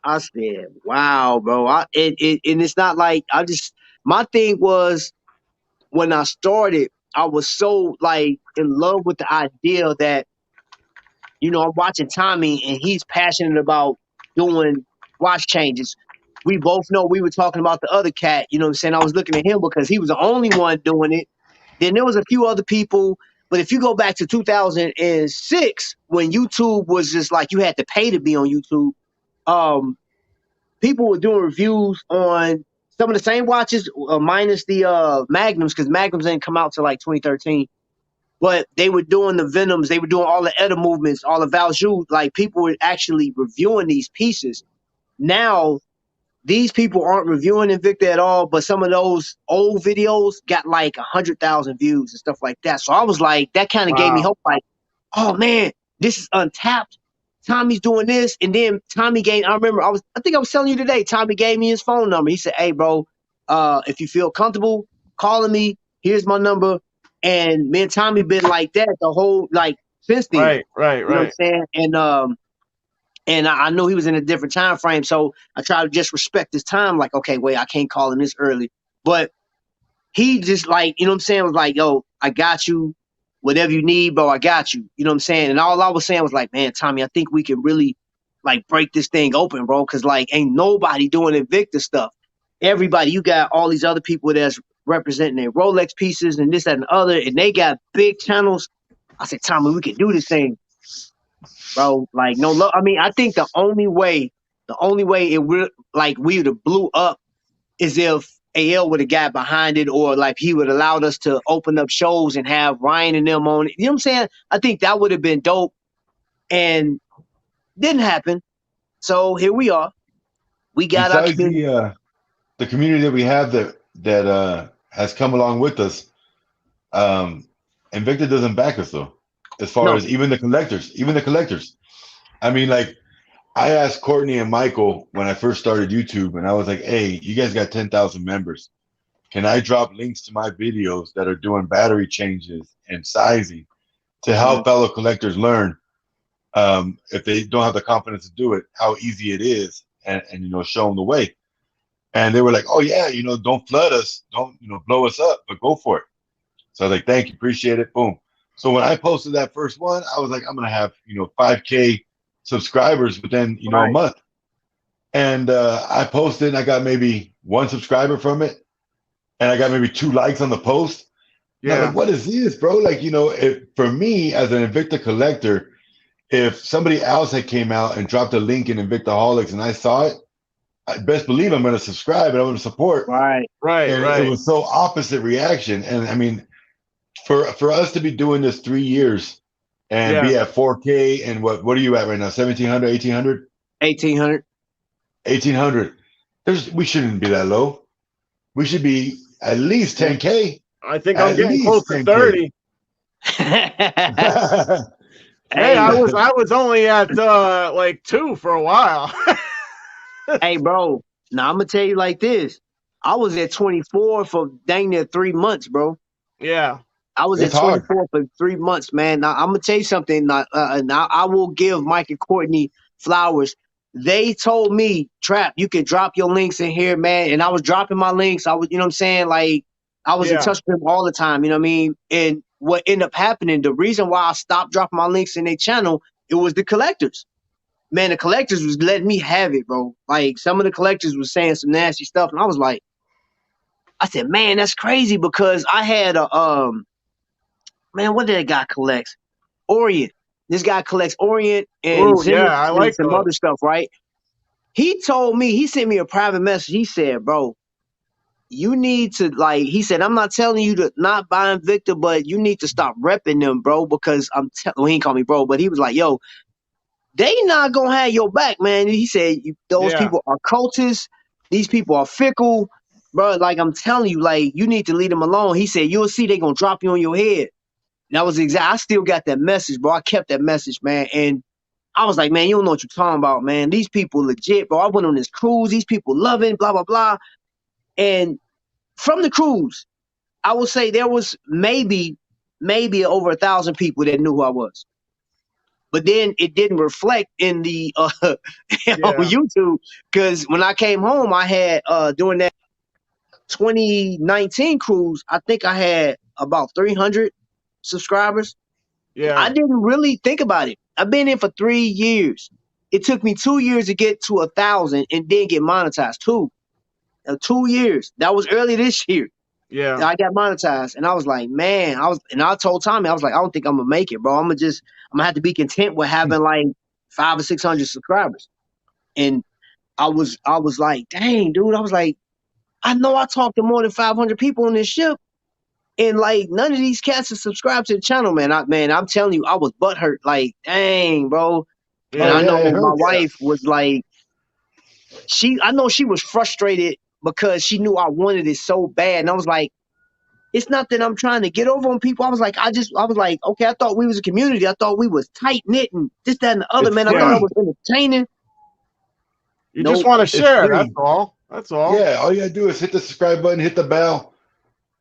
I said, wow, bro. And it's not like my thing was when I started, I was so like in love with the idea that, you know, I'm watching Tommy and he's passionate about doing watch changes. We both know we were talking about the other cat, you know what I'm saying? I was looking at him because he was the only one doing it. Then there was a few other people. But if you go back to 2006, when YouTube was just like you had to pay to be on YouTube, people were doing reviews on some of the same watches, minus the Magnums, because Magnums didn't come out till like 2013. But they were doing the Venoms, they were doing all the Edda movements, all the Valjoux. Like people were actually reviewing these pieces. Now, these people aren't reviewing Invicta at all, but some of those old videos got like 100,000 views and stuff like that. So I was like, that kind of gave me hope. Like, oh man, this is untapped. Tommy's doing this, and then Tommy gave. I remember I think I was telling you today. Tommy gave me his phone number. He said, "Hey, bro, if you feel comfortable calling me, here's my number." And me and Tommy been like that the whole like since then. Right. You know what I'm saying? And I knew he was in a different time frame, so I tried to just respect his time. Like, okay, wait, I can't call him this early, but he just like, you know what I'm saying, was like, yo, I got you. Whatever you need, bro, I got you. You know what I'm saying? And all I was saying was like, man, Tommy, I think we can really like break this thing open, bro. Cause like ain't nobody doing Invicta stuff. Everybody, you got all these other people that's representing their Rolex pieces and this, that, and the other, and they got big channels. I said, Tommy, we can do this thing, bro. Like, no love. I mean, I think the only way it would like we would have blew up is if AL would have got behind it, or like he would have allowed us to open up shows and have Ryan and them on it. You know what I'm saying? I think that would have been dope, and didn't happen. So here we are. We got our Besides community. the community that we have that has come along with us, Invicta doesn't back us though. As far as even the collectors. I mean, like I asked Courtney and Michael when I first started YouTube, and I was like, "Hey, you guys got 10,000 members. Can I drop links to my videos that are doing battery changes and sizing to help fellow collectors learn if they don't have the confidence to do it, how easy it is, and you know, show them the way." And they were like, "Oh yeah, you know, don't flood us, don't blow us up, but go for it." So I was like, "Thank you, appreciate it." Boom. So when I posted that first one, I was like, "I'm gonna have 5K subscribers within a month." And I posted, and I got maybe 1 subscriber from it, and I got maybe 2 likes on the post. Yeah. And I'm like, what is this, bro? Like, for me as an Invicta collector, if somebody else had came out and dropped a link in Invictaholics and I saw it, I best believe I'm going to subscribe and I'm going to support. Right. It was so opposite reaction. And I mean, for us to be doing this 3 years and be at 4K, and what are you at right now? 1,700, 1,800? 1,800. 1,800. We shouldn't be that low. We should be at least 10K. I think I'm getting close to 30. Hey, I was only at like 2 for a while. Hey, bro. Now I'm gonna tell you like this. I was at 24 for dang near 3 months, bro. Yeah. I was at 24 for 3 months, man. Now I'm gonna tell you something. Now I will give Mike and Courtney flowers. They told me, Trap, you can drop your links in here, man. And I was dropping my links. I was, you know what I'm saying? Like, I was in touch with them all the time, you know what I mean? And what ended up happening, the reason why I stopped dropping my links in their channel, it was the collectors. Man, the collectors was letting me have it, bro. Like, some of the collectors was saying some nasty stuff. And I was like, I said, man, that's crazy, because I had a, man, what did that guy collect? Orient. This guy collects Orient and I like some other stuff, right? He told me, he sent me a private message. He said, bro, you need to, like, he said, I'm not telling you to not buy Invicta, but you need to stop repping them, bro, because well, he didn't call me bro, but he was like, yo, they not going to have your back, man. He said, those people are cultists. These people are fickle, bro. Like, I'm telling you, like, you need to leave them alone. He said, you'll see they going to drop you on your head. That was exact. I still got that message, bro. I kept that message, man. And I was like, man, you don't know what you're talking about, man. These people legit, bro. I went on this cruise. These people loving, blah, blah, blah. And from the cruise, I would say there was maybe over 1,000 people that knew who I was. But then it didn't reflect in the on YouTube, because when I came home, I had during that 2019 cruise, I think I had about 300 subscribers. Yeah. I didn't really think about it. I've been in for 3 years. It took me 2 years to get to 1,000 and then get monetized. 2 years. That was early this year. Yeah. I got monetized, and I was like, man, I told Tommy, I was like, I don't think I'm gonna make it, bro. I'm gonna have to be content with having like 500 or 600 subscribers. And I was like, dang, dude. I was like, I know I talked to more than 500 people on this ship, and like none of these cats are subscribed to the channel, man. I'm telling you, I was butthurt. Like, dang, bro. Yeah. And I know it my hurts. wife was like, I know she was frustrated because she knew I wanted it so bad, and I was like, it's not that I'm trying to get over on people. I was like, okay, I thought we was a community. I thought we was tight knit and this, that, and the other, It's man. I free. thought I was entertaining. You Nope. just want to share. free. That's all. That's all. Yeah, all you gotta do is hit the subscribe button, hit the bell,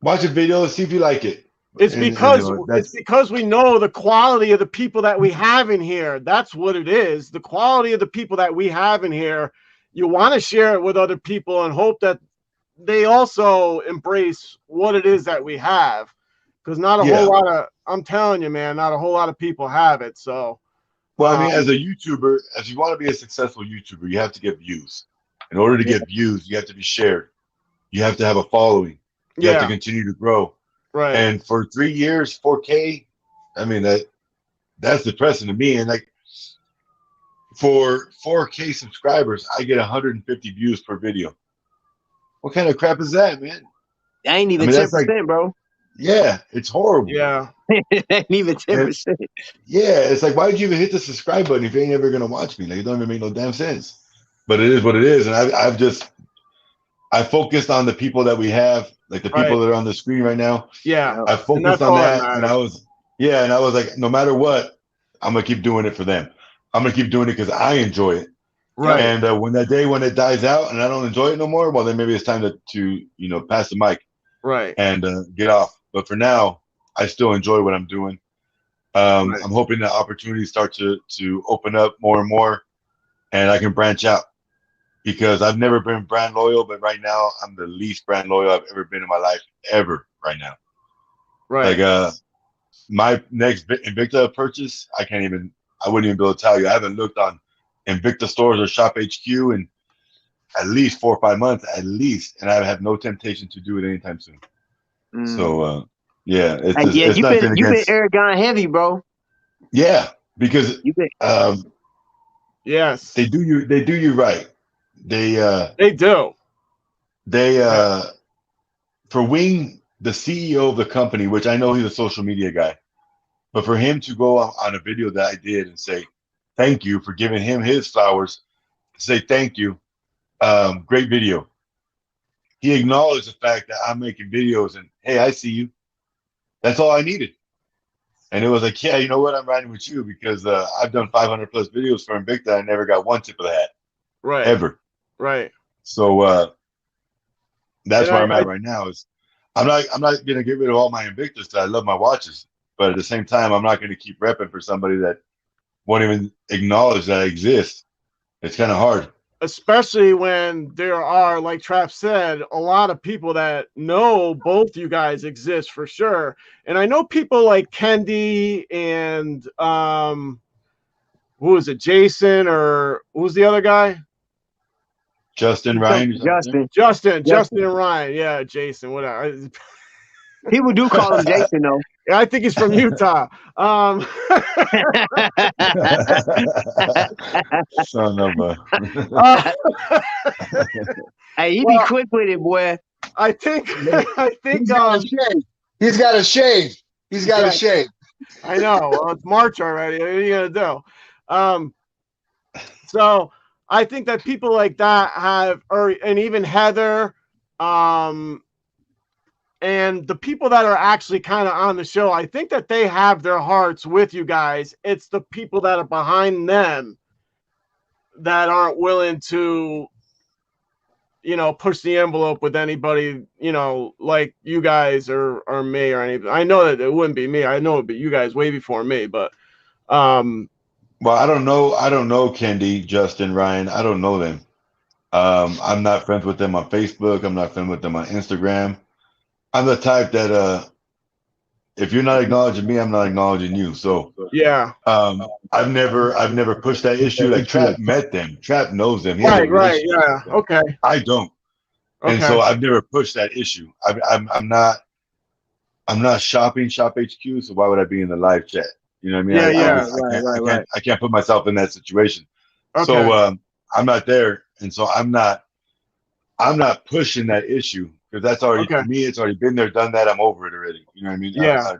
watch a video, see if you like it. It's And, because that's it's because we know the quality of the people that we have in here. That's what it is. The quality of the people that we have in here. You want to share it with other people and hope that they also embrace what it is that we have. Because not a whole lot of, I'm telling you, man, not a whole lot of people have it. So, well, I mean, as a YouTuber, if you want to be a successful YouTuber, you have to get views. In order to get views, you have to be shared. You have to have a following. You have to continue to grow. Right. And for 3 years, 4K, I mean, that's depressing to me. And like for 4K subscribers, I get 150 views per video. What kind of crap is that, man? That ain't even 10%, bro. Yeah, it's horrible. Yeah. It ain't even 10%. Yeah, it's like, why did you even hit the subscribe button if you ain't ever gonna watch me? Like, it don't even make no damn sense. But it is what it is, and I focused on the people that we have, like the people that are on the screen right now. Yeah, I focused on that, and I was like, no matter what, I'm gonna keep doing it for them. I'm gonna keep doing it because I enjoy it. Right. And when it dies out and I don't enjoy it no more, well, then maybe it's time to pass the mic. Right. And get off. But for now, I still enjoy what I'm doing. I'm hoping that opportunities start to open up more and more, and I can branch out, because I've never been brand loyal, but right now I'm the least brand loyal I've ever been in my life, ever right now. Right. Like my next Invicta purchase, I wouldn't even be able to tell you. I haven't looked on Invicta stores or Shop HQ in at least 4 or 5 months, at least, and I have no temptation to do it anytime soon. So yeah, it's you've been Aragon heavy, bro. Yeah, because yes, they do you right. They do. For Wing, the CEO of the company, which I know he's a social media guy, but for him to go on a video that I did and say thank you for giving him his flowers, say thank you, great video. He acknowledged the fact that I'm making videos and, hey, I see you. That's all I needed. And it was like, yeah, you know what? I'm riding with you because I've done 500 plus videos for Invicta. I never got one tip of the hat. Right. Ever. Right. So that's where I'm at right now. Is I'm not gonna get rid of all my Invictus because I love my watches, but at the same time, I'm not gonna keep repping for somebody that won't even acknowledge that I exist. It's kind of hard. Especially when there are, like Trap said, a lot of people that know both you guys exist for sure. And I know people like Kendi and who was it, Jason, or who's the other guy? Justin Ryan. Justin and Ryan. Yeah, Jason, whatever. People do call him Jason though. I think he's from Utah. Son of a. Hey, he be quick with it, boy. I think he's got a shave. He's got a shave. I know. Well, it's March already. What are you gonna do? So I think that people like that have, and even Heather, and And the people that are actually kind of on the show, I think that they have their hearts with you guys. It's the people that are behind them that aren't willing to, push the envelope with anybody, like you guys or me or anything. I know that it wouldn't be me. I know it'd be you guys way before me, but well, I don't know. I don't know Kendi, Justin, Ryan. I don't know them. I'm not friends with them on Facebook. I'm not friends with them on Instagram. I'm the type that if you're not acknowledging me, I'm not acknowledging you. So yeah. I've never pushed that issue. Like Trap met them. Trap knows them. He has a Right. relationship Yeah. with them. Okay. I don't. And so I've never pushed that issue. I'm not shopping Shop HQ. So why would I be in the live chat? You know what I mean? I can't put myself in that situation. Okay. So I'm not there, and so I'm not pushing that issue because that's already for me. It's already been there, done that. I'm over it already. You know what I mean? Yeah.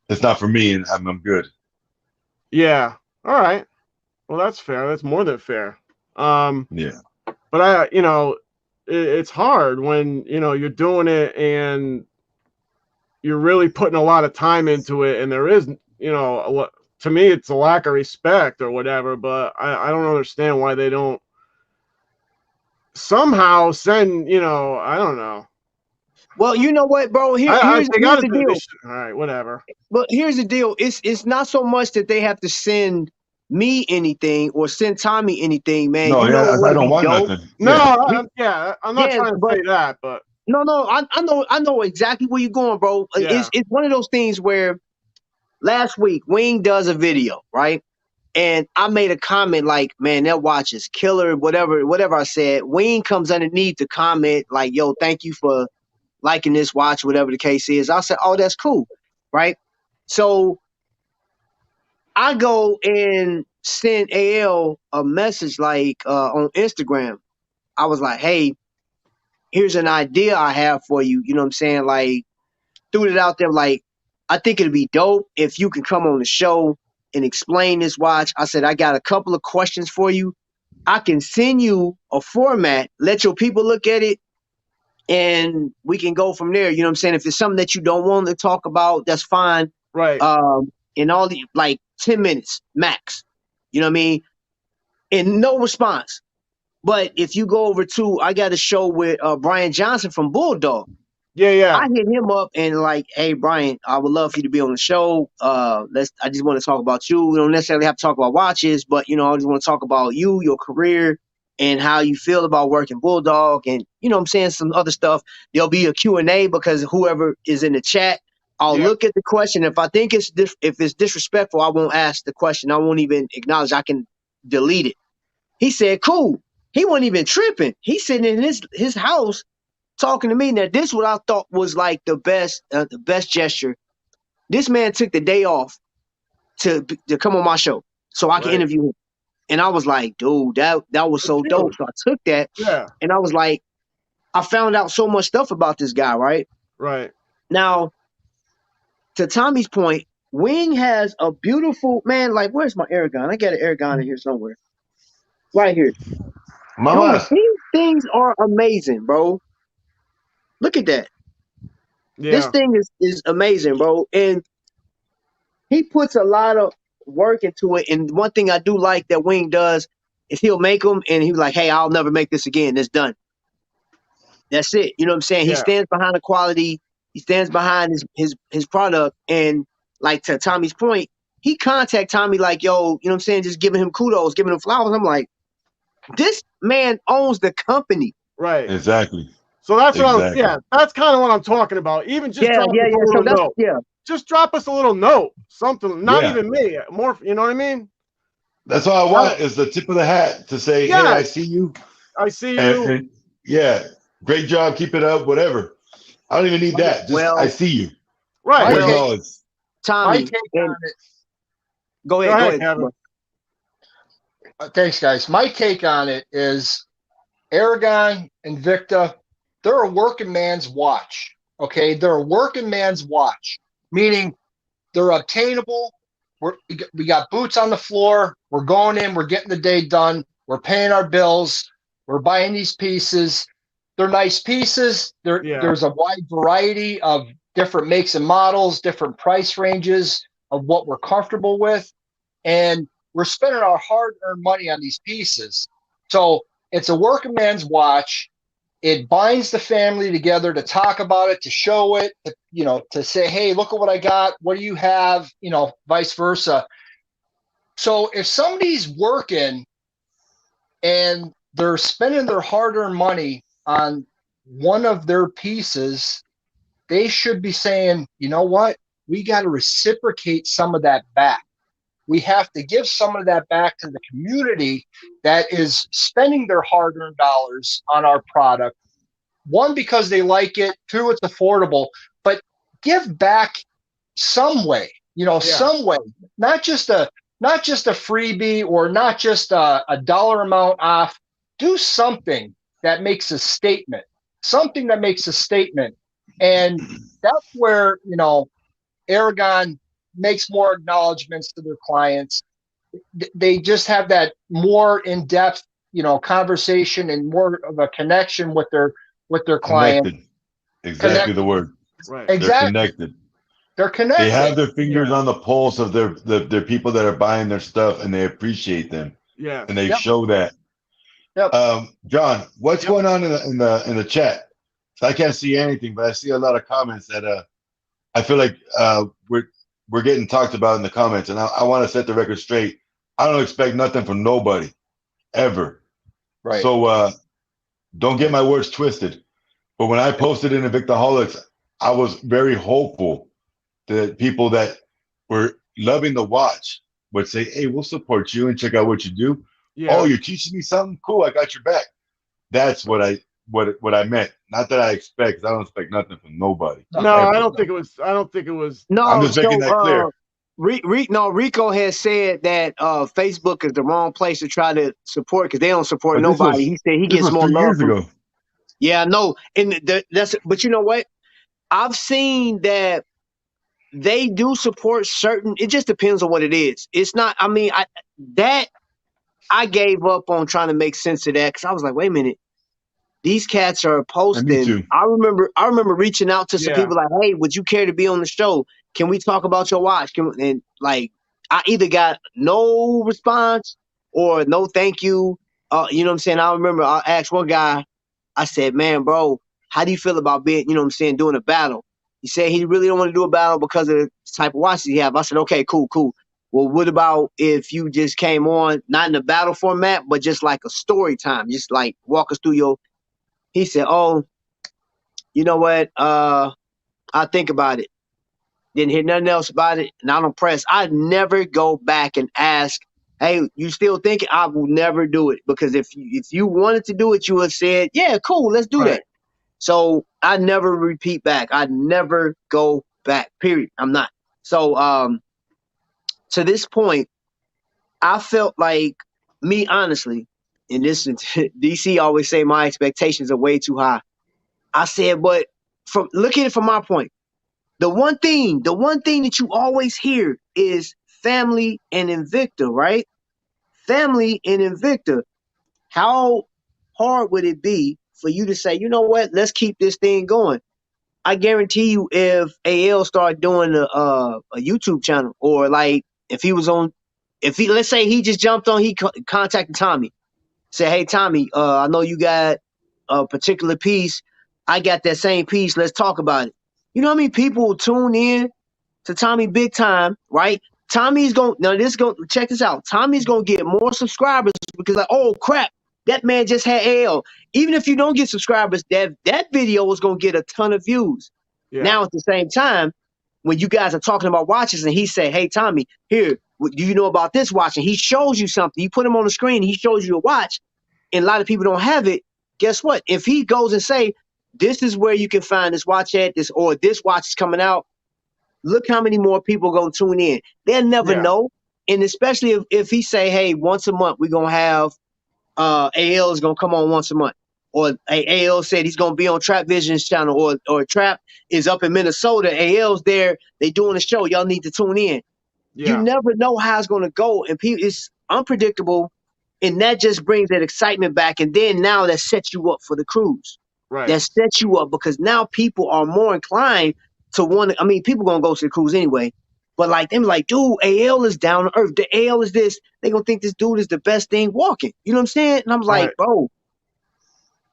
It's not for me, and I'm good. Yeah. All right. Well, that's fair. That's more than fair. Yeah. But it's hard when you're doing it and you're really putting a lot of time into it, and there is to me it's a lack of respect or whatever. But I don't understand why they don't somehow send I don't know. Well, you know what, bro? Here's the deal. All right, whatever. But here's the deal. It's not so much that they have to send me anything or send Tommy anything, man. No, I don't want nothing. No, I'm not trying to say that, but no, I know exactly where you're going, bro. Yeah. It's one of those things where last week Wing does a video, right? And I made a comment like, man, that watch is killer, whatever I said. Wing comes underneath the comment like, yo, thank you for liking this watch, whatever the case is. I said, oh, that's cool, right? So I go and send AL a message like on Instagram. I was like, hey, here's an idea I have for you. You know what I'm saying? Like, threw it out there like, I think it'd be dope if you can come on the show and explain this watch. I said, I got a couple of questions for you. I can send you a format, let your people look at it, and we can go from there. You know what I'm saying? If it's something that you don't want to talk about, that's fine. Right. In all the like 10 minutes max. You know what I mean? And no response. But if you go over to, I got a show with Brian Johnson from Bulldog. Yeah. I hit him up and like, hey Brian, I would love for you to be on the show. I just want to talk about you. We don't necessarily have to talk about watches, but I just want to talk about you, your career, and how you feel about working Bulldog, and I'm saying some other stuff. There'll be a Q&A because whoever is in the chat, I'll look at the question. If I think if it's disrespectful, I won't ask the question. I won't even acknowledge. I can delete it. He said, cool. He wasn't even tripping. He's sitting in his house talking to me. Now, this what I thought was like the best gesture. This man took the day off to come on my show so I can interview him. And I was like, dude, that was so dope. So I took that and I was like, I found out so much stuff about this guy, right? Right. Now, to Tommy's point, Wing has a beautiful, man, like, where's my Aragon? I got an Aragon in here somewhere. Right here. Mama. Dude, these things are amazing, bro. Look at that. Yeah. This thing is amazing, bro. And he puts a lot of work into it. And one thing I do like that Wing does is he'll make them and he's like, hey, I'll never make this again. It's done. That's it. You know what I'm saying? He stands behind the quality. He stands behind his product. And like to Tommy's point, he contact Tommy like, yo, you know what I'm saying? Just giving him kudos, giving him flowers. I'm like, this man owns the company. Right. Exactly. So that's what that's kind of what I'm talking about. Even just drop us a little note. Just drop us a little note. Something. Not even me. More, you know what I mean? That's all I want is the tip of the hat to say, hey, I see you. I see you. And great job. Keep it up. Whatever. I don't even need that. Just I see you. Right. Tommy. Go ahead. Thanks, guys. My take on it is Aragon, Invicta, they're a working man's watch. Okay, they're a working man's watch, meaning they're obtainable. We got boots on the floor. We're going in. We're getting the day done. We're paying our bills. We're buying these pieces. they're nice pieces. Yeah. There's a wide variety of different makes and models, different price ranges of what we're comfortable with. And we're spending our hard-earned money on these pieces. So it's a working man's watch. It binds the family together to talk about it, to show it, to say, hey, look at what I got. What do you have? Vice versa. So if somebody's working and they're spending their hard-earned money on one of their pieces, they should be saying, you know what? We got to reciprocate some of that back. We have to give some of that back to the community that is spending their hard-earned dollars on our product. One, because they like it. Two, it's affordable. But give back some way, some way. Not just a freebie or not just a dollar amount off. Do something that makes a statement. Something that makes a statement. And that's where, Aragon makes more acknowledgments to their clients. They just have that more in-depth, conversation and more of a connection with their client. Connected. Exactly the word. Right. Exactly. They're connected. They have their fingers on the pulse of their people that are buying their stuff, and they appreciate them. Yeah. And they show that. Yep. John, what's going on in the chat? So I can't see anything, but I see a lot of comments that I feel like we're getting talked about in the comments, and I want to set the record straight. I don't expect nothing from nobody, ever. Right. So don't get my words twisted. But when I posted in Evictaholics, I was very hopeful that people that were loving the watch would say, hey, we'll support you and check out what you do. Yeah. Oh, you're teaching me something? Cool, I got your back. That's what I meant. Not that I expect, 'cause I don't expect nothing from nobody. No, I don't think it was. No, I'm just making that clear. Rico has said that Facebook is the wrong place to try to support because they don't support But this nobody. was- He said he This gets was more 3 love. years ago. Yeah, no, and but you know what? I've seen that they do support certain. It just depends on what it is. It's not. I mean, I gave up on trying to make sense of that because I was like, wait a minute. These cats are And me posting. too. I remember reaching out to some Yeah. people like, hey, would you care to be on the show? Can we talk about your watch? And like, I either got no response or no thank you. You know what I'm saying? I remember I asked one guy, I said, man, bro, how do you feel about being, you know what I'm saying, doing a battle? He said he really don't want to do a battle because of the type of watches he have. I said, okay, cool. Well, what about if you just came on, not in the battle format, but just like a story time, just like walk us through your. He said, oh, you know what? I think about it. Didn't hear nothing else about it. And I don't press. I never go back and ask, hey, you still thinking? I will never do it. Because if you wanted to do it, you would have said, yeah, cool, let's do that. So I never repeat back. I never go back, period. I'm not. So to this point, I felt like me, honestly, and this DC always say my expectations are way too high. I said, but look at it from my point. The one thing that you always hear is family and Invicta, right? Family and Invicta. How hard would it be for you to say, you know what, let's keep this thing going? I guarantee you if AL started doing a YouTube channel, or like if he was on, let's say he just jumped on, he contacted Tommy, said, hey, Tommy, I know you got a particular piece. I got that same piece. Let's talk about it. You know how many people will tune in to Tommy big time, right? Tommy's going to check this out. Tommy's going to get more subscribers because like, oh crap, that man just had AL. Even if you don't get subscribers, that video is going to get a ton of views. Yeah. Now at the same time, when you guys are talking about watches and he say, hey, Tommy, here, do you know about this watch? And he shows you something. You put him on the screen, he shows you a watch, and a lot of people don't have it. Guess what? If he goes and say, this is where you can find this watch at, this watch is coming out, look how many more people going to tune in. They'll never know. And especially if he say, hey, once a month, we're going to have AL is going to come on once a month. Or AL said he's going to be on Trap Vision's channel, or Trap is up in Minnesota. AL's there. They doing a show. Y'all need to tune in. Yeah. You never know how it's going to go. And it's unpredictable. And that just brings that excitement back. And then now that sets you up for the cruise. Right. that sets you up, because now people are more inclined to want to. I mean, people gonna go to the cruise anyway, but like them, like, dude, AL is down to earth. The AL is this. They gonna think this dude is the best thing walking. You know what I'm saying? And I'm like, Right. bro,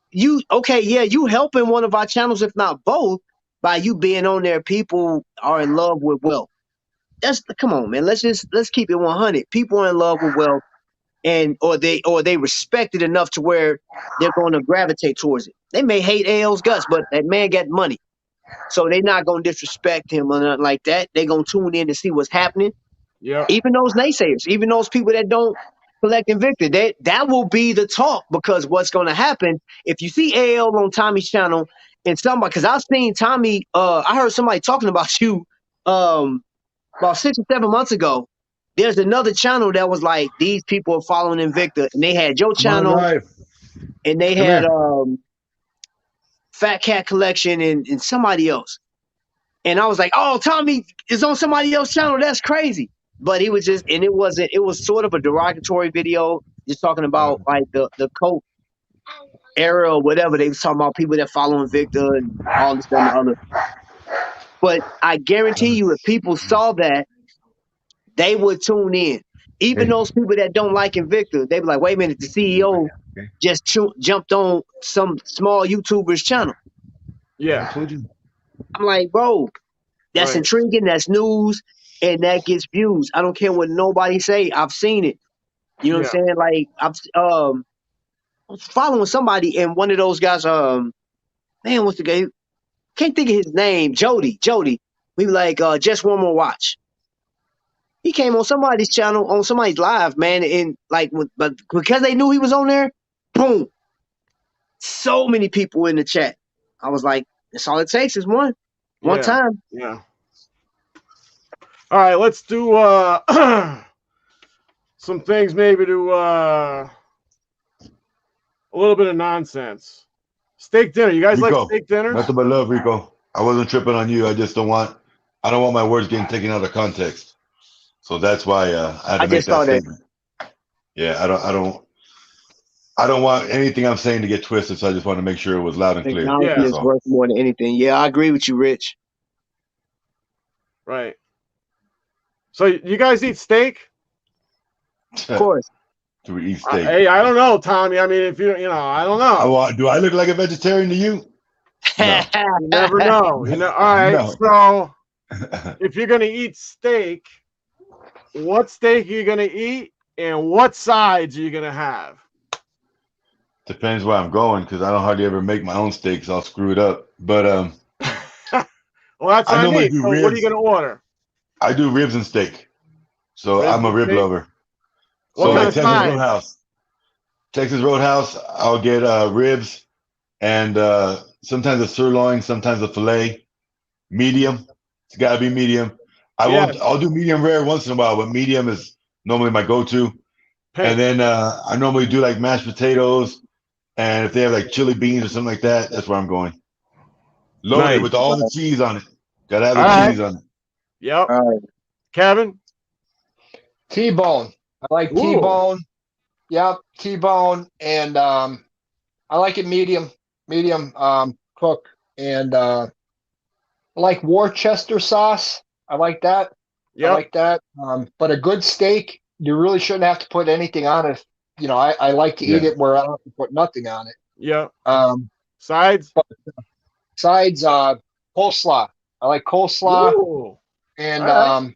you okay? Yeah, you helping one of our channels, if not both, by you being on there. People are in love with wealth. Come on, man. Let's keep it 100. People are in love with wealth, and or they respect it enough to where they're going to gravitate towards it. They may hate AL's guts, but that man got money, so they're not going to disrespect him or nothing like that. They're going to tune in to see what's happening. Yeah. Even those naysayers, even those people that don't collect Invicta, that will be the talk, because what's going to happen if you see AL on Tommy's channel and somebody, because I've seen Tommy, I heard somebody talking about you about 6 or 7 months ago. There's another channel that was like, these people are following Invicta, and they had your I'm on channel live. and they Come had here. Fat Cat Collection and somebody else. And I was like, oh, Tommy is on somebody else's channel. That's crazy. But he was just, and it was sort of a derogatory video, just talking about like the Coke era or whatever. They was talking about people that follow Invicta and all this and the other. But I guarantee you, if people saw that, they would tune in. Even Hey. those people that don't like Invicta, they be like, wait a minute, the CEO Okay. just jumped on some small YouTuber's channel. Yeah. I told you. I'm like, bro, that's Right. intriguing, that's news, and that gets views. I don't care what nobody say. I've seen it. You know what I'm saying? Like, I was following somebody, and one of those guys, man, what's the guy? Can't think of his name. Jody. We be like, just one more watch. He came on somebody's channel, on somebody's live, man, and like, but because they knew he was on there, boom, so many people in the chat. I was like, that's all it takes is one time. Yeah. All right, let's do some things maybe to a little bit of nonsense. Steak dinner. You guys Rico, like steak dinner? nothing but love, Rico. I wasn't tripping on you. I just don't want my words getting taken out of context. So that's why I had to I make just that saw that. statement. Yeah, I don't want anything I'm saying to get twisted. So I just want to make sure it was loud and clear. Acknowledgement Yeah. is worth more than anything. Yeah, I agree with you, Rich. Right. So you guys eat steak? Of course. Do we eat steak? Hey, I don't know, Tommy. I mean, if you know, I don't know. Do I look like a vegetarian to you? No. You never know. All right. No. So if you're gonna eat steak, what steak are you gonna eat, and what sides are you gonna have? Depends where I'm going, because I don't hardly ever make my own steaks. I'll screw it up. But Well, that's what I normally mean. do So what are you ribs. gonna order? I do ribs and steak. So Ribs I'm a and rib steak? lover. What So kind like of Texas sides? Roadhouse. Texas Roadhouse, I'll get ribs and sometimes a sirloin, sometimes a filet. Medium. It's gotta be medium. I'll do medium rare once in a while, but medium is normally my go-to. And then I normally do like mashed potatoes, and if they have like chili beans or something like that, that's where I'm going. Loaded Nice. with all the cheese on it. Gotta have the All right. cheese on it. Yep. All right. Kevin? T-bone. I like Ooh. T-bone. Yep, T-bone, and I like it medium cook, and I like Worcester sauce. I like that. Yep. I like that. But a good steak, you really shouldn't have to put anything on it. You know, I like to eat it where I don't have to put nothing on it. Yep. Sides, coleslaw. I like coleslaw. Ooh. And All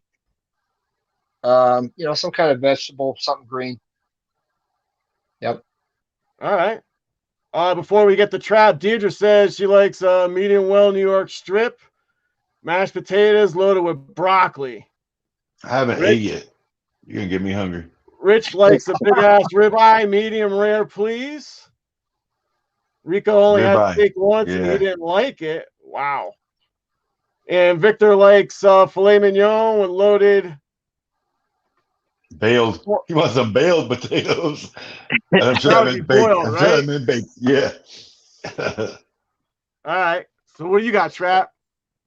you know, some kind of vegetable, something green. Yep. All right. Before we get to trap, Deirdre says she likes medium well New York strip, mashed potatoes loaded with broccoli. I haven't ate yet. You're gonna get me hungry. Rich likes a big ass ribeye, medium rare, please. Rico only had steak once and he didn't like it. Wow. And Victor likes filet mignon with loaded. Bailed. He wants some bailed potatoes. And I'm sure I'm in baked. Yeah. All right. So what do you got, Trap?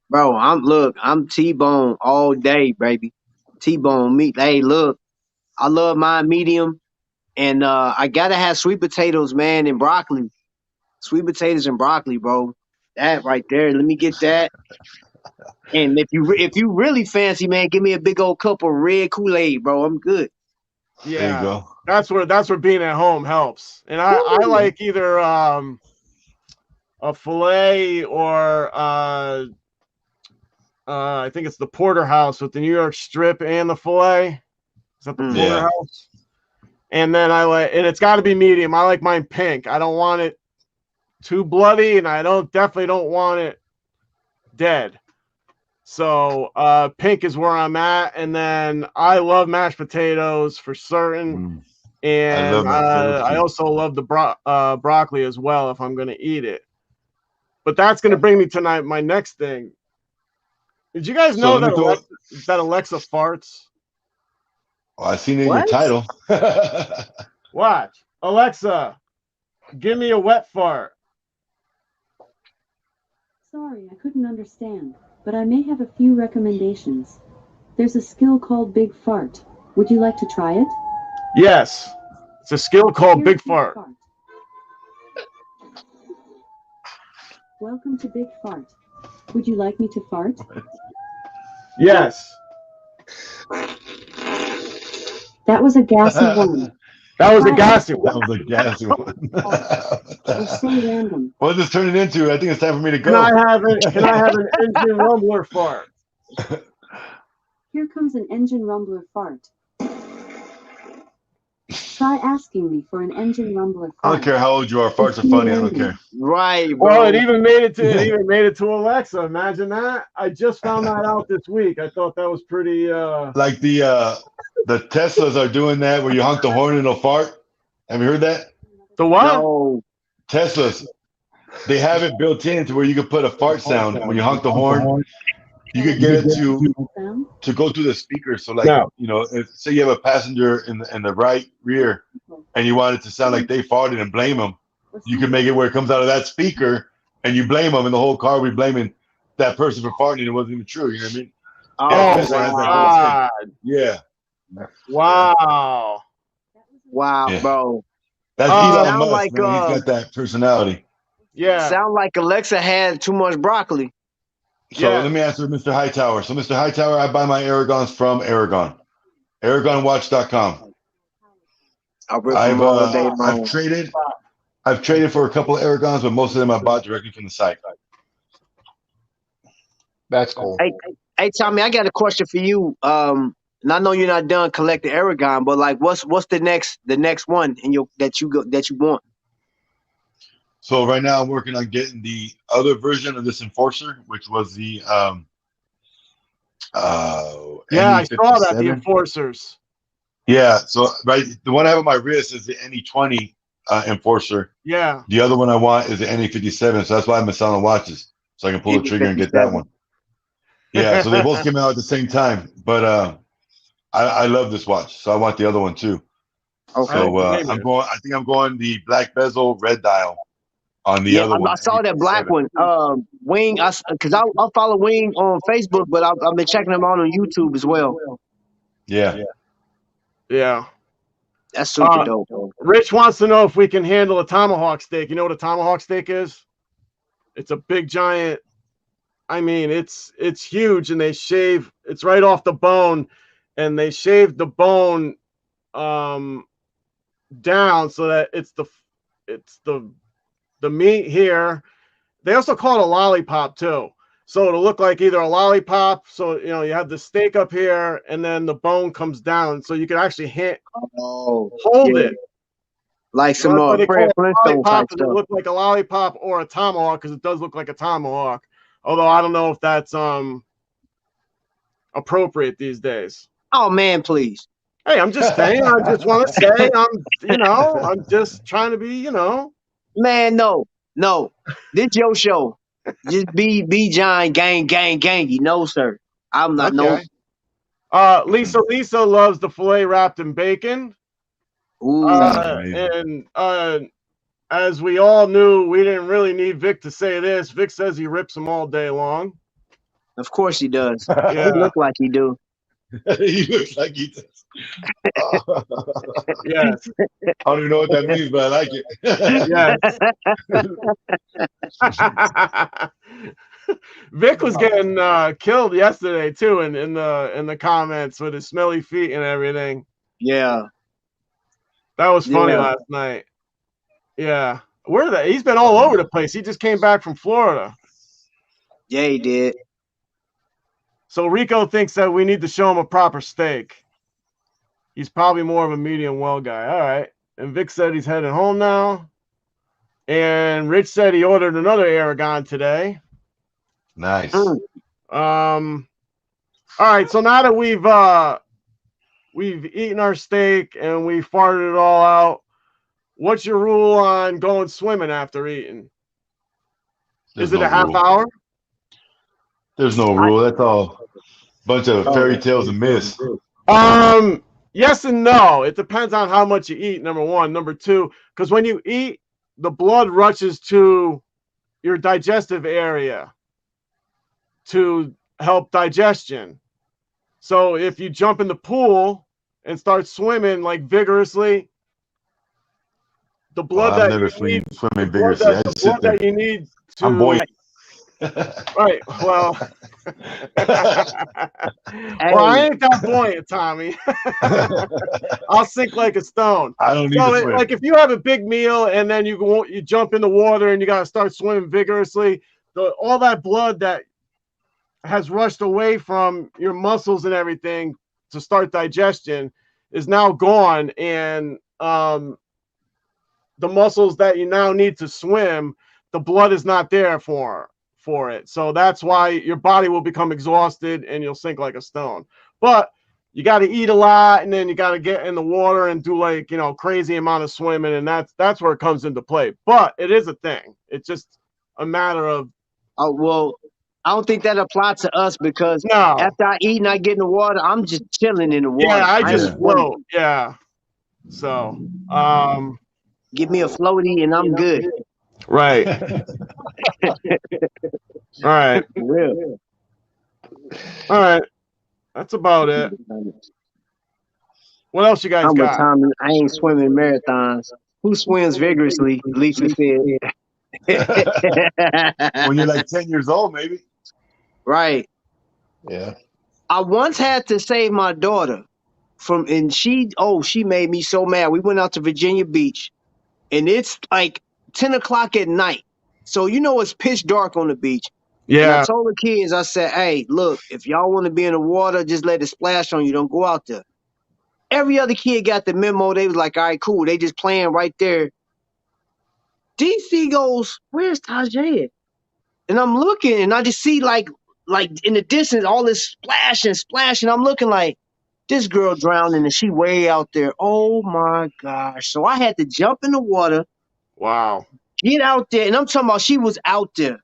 Bro, I'm T-bone all day, baby. T-bone meat. Hey, look, I love mine medium, and I gotta have sweet potatoes, man, and broccoli. Sweet potatoes and broccoli, bro. That right there. Let me get that. And if you really fancy, man, give me a big old cup of red Kool-Aid, bro. I'm good. There you Yeah, go. that's where being at home helps. And I like either a filet or I think it's the porterhouse with the New York strip and the filet. Is that the porterhouse? And then and it's got to be medium. I like mine pink. I don't want it too bloody, and I definitely don't want it dead. So pink is where I'm at, and then I love mashed potatoes for certain. And I also love the broccoli as well if I'm going to eat it. But that's going to bring me to my next thing. Did you guys know that Alexa farts? Oh, I seen it in your title. Watch. Alexa, give me a wet fart. Sorry, I couldn't understand, but I may have a few recommendations. There's a skill called Big Fart. Would you like to try it? Yes. It's a skill called Big Fart. Welcome to Big Fart. Would you like me to fart? Yes. That was a gassy one. That was a gassy one. That was a gassy one. We'll stay random. What does this turn it into? I think it's time for me to go. Can I have an engine rumbler fart? Here comes an engine rumbler fart. Try asking me for an engine rumbler fart. I don't care how old you are. Farts are funny. I don't care. Right, bro. Well, it even made it to Alexa. Imagine that. I just found that out this week. I thought that was pretty. Like the Teslas are doing that where you honk the horn and it'll fart. Have you heard that? The what? No. Teslas. They have it built in to where you can put a fart sound when you honk the horn. You could get it to go through the speaker. So like, you know, say you have a passenger in the right rear and you want it to sound like they farted and blame them, you can make it where it comes out of that speaker and you blame them and the whole car will be blaming that person for farting and it wasn't even true. You know what I mean? Oh, God. Yeah. Wow. Wow, Yeah. bro. That's Elon sound Musk, like, man. He's got that personality. Yeah. Sound like Alexa had too much broccoli. So let me answer Mr. Hightower. So Mr. Hightower, I buy my Aragons from Aragon. AragonWatch.com. I've traded for a couple of Aragons, but most of them I bought directly from the site. That's cool. Hey, Tommy, I got a question for you. And I know you're not done collecting Aragon, but like, what's the next one that you want? So right now I'm working on getting the other version of this Enforcer, which was the I saw that, the Enforcers. Yeah, so the one I have on my wrist is the NE20 Enforcer. Yeah. The other one I want is the NE57, so that's why I'm selling watches, so I can pull the trigger and get that one. Yeah, so they both came out at the same time, but I love this watch, so I want the other one too. Okay. So I think I'm going the black bezel red dial on the other one. I saw that black one. Wing, because I follow Wing on Facebook, but I've been checking him out on YouTube as well. Yeah. That's super dope. Rich wants to know if we can handle a tomahawk steak. You know what a tomahawk steak is? It's a big giant. I mean, it's huge, and they shave. It's right off the bone, and they shave the bone down so that it's the meat here. They also call it a lollipop too. So it'll look like either a lollipop. So, you know, you have the steak up here and then the bone comes down. So you can actually hold it. Like some more lollipop. Does it look like a lollipop or a tomahawk? Because it does look like a tomahawk. Although I don't know if that's appropriate these days. Oh, man, please. Hey, I'm just saying. I just want to say I'm just trying to be, Man, no. This your show. Just be John gang. No, sir. I'm not Lisa loves the filet wrapped in bacon. Ooh. And as we all knew, we didn't really need Vic to say this. Vic says he rips them all day long. Of course he does. Yeah. He look like he do. He looks like he does. Yes. I don't even know what that means, but I like it. Yes. Vic was getting killed yesterday too, in the comments with his smelly feet and everything. Yeah. That was funny Yeah. last night. Yeah. He's been all over the place. He just came back from Florida. Yeah, he did. So Rico thinks that we need to show him a proper steak. He's probably more of a medium well guy. All right. And Vic said he's heading home now. And Rich said he ordered another Aragon today. Nice. All right. So now that we've eaten our steak and we farted it all out, what's your rule on going swimming after eating? There's Is it no a half rule. hour? There's no rule. That's all bunch of fairy tales and myths. Yes and no. It depends on how much you eat, number one. Number two, because when you eat, the blood rushes to your digestive area to help digestion. So if you jump in the pool and start swimming like vigorously, the blood I've never swimming vigorously. I just sit there. that you need to. I'm buoyant. Right. Well, well, I ain't that buoyant, Tommy. I'll sink like a stone. I don't need So, to swim. like, if you have a big meal and then you jump in the water and you got to start swimming vigorously, all that blood that has rushed away from your muscles and everything to start digestion is now gone, and the muscles that you now need to swim, the blood is not there for it. So that's why your body will become exhausted and you'll sink like a stone. But you got to eat a lot, and then you got to get in the water and do like, crazy amount of swimming, and that's where it comes into play. But it is a thing. It's just a matter of. Oh, well, I don't think that applies to us because No. after I eat and I get in the water, I'm just chilling in the water. Yeah, I just ain't float. Yeah. So, give me a floaty and I'm good. right. All right. For real. All right. That's about it. What else you guys I'm got? Tommy. I ain't swimming marathons. Who swims vigorously? Lisa said. When you're like 10 years old, maybe. Right. Yeah. I once had to save my daughter and she made me so mad. We went out to Virginia Beach and it's like 10 o'clock at night. So, it's pitch dark on the beach. And I Yeah. told the kids, I said, hey, look, if y'all want to be in the water, just let it splash on you. Don't go out there. Every other kid got the memo. They was like, all right, cool. They just playing right there. DC goes, where's Tajay at? And I'm looking and I just see like in the distance, all this splashing. I'm looking like this girl drowning and she way out there. Oh my gosh. So I had to jump in the water, Wow. get out there. And I'm talking about she was out there.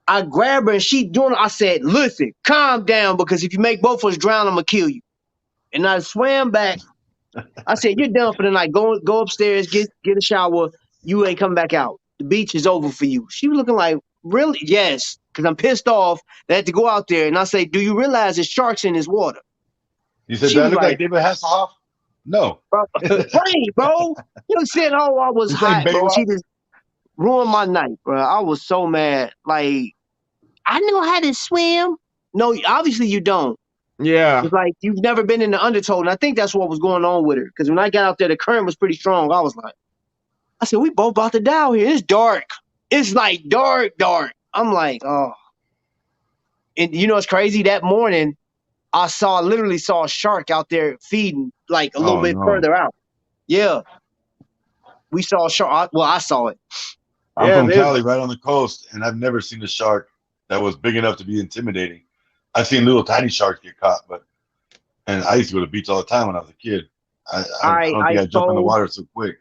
I grab her and I said, listen, calm down, because if you make both of us drown, I'm going to kill you. And I swam back. I said, you're done for the night. Go upstairs, get a shower. You ain't coming back out. The beach is over for you. She was looking like, really? Yes, because I'm pissed off that I had to go out there. And I say, do you realize there's sharks in this water? You said, She do I was look like- like David Hasselhoff? No. Bro, right, bro. You said, I was This ain't hot, bro. Baywatch. She just ruined my night, bro. I was so mad. Like, I know how to swim. No, obviously you don't. Yeah. It's like you've never been in the undertow. And I think that's what was going on with her. Because when I got out there, the current was pretty strong. I said, we both about to die out here. It's dark. It's like dark. I'm like, oh. And it's crazy? That morning, I literally saw a shark out there feeding like a little bit further out. Yeah. We saw a shark. Well, I saw it. I'm Yeah, from there's- Cali, right on the coast, and I've never seen a shark that was big enough to be intimidating. I've seen little tiny sharks get caught, and I used to go to the beach all the time when I was a kid. I don't think I'd jump in the water so quick.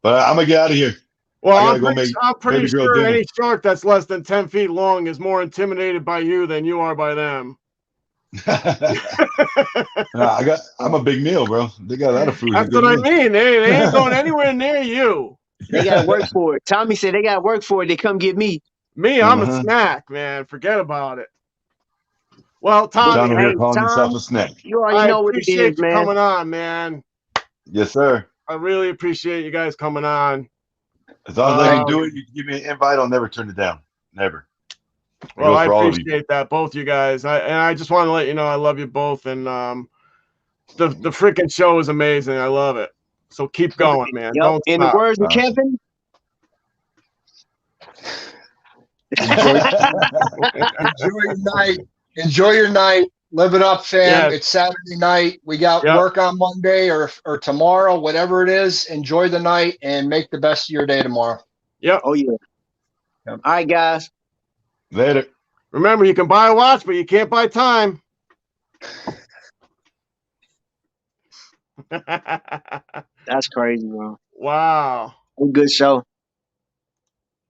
But I'm gonna get out of here. Well, I I'm gotta go pretty, make I'm pretty baby girl sure dinner. any shark that's less than 10 feet long is more intimidated by you than you are by them. I'm a big meal, bro. They got a lot of food. That's what I mean. They ain't going anywhere near you. They got to work for it. Tommy said they got to work for it. They come get me. Me, I'm a Uh-huh. snack, man. Forget about it. Well, Tommy, John over here Hey, calling himself Tom, a snake. you already I know what it appreciate is, you man. coming on, man. Yes, sir. I really appreciate you guys coming on. As long as I can Um, do it, you give me an invite, I'll never turn it down. Never. It Well, goes I for all of you. appreciate that, both you guys. I just want to let you know I love you both, and the freaking show is amazing. I love it. So keep going, man. Yep. Don't In the stop. words of Kevin, Enjoy your night. Enjoy your night. Live it up, fam. Yes. It's Saturday night. We got Yep. work on Monday or tomorrow, whatever it is. Enjoy the night and make the best of your day tomorrow. Yep. oh yeah. Yep. All right, guys. Later. Remember, you can buy a watch, but you can't buy time. That's crazy, bro. Wow. Good show.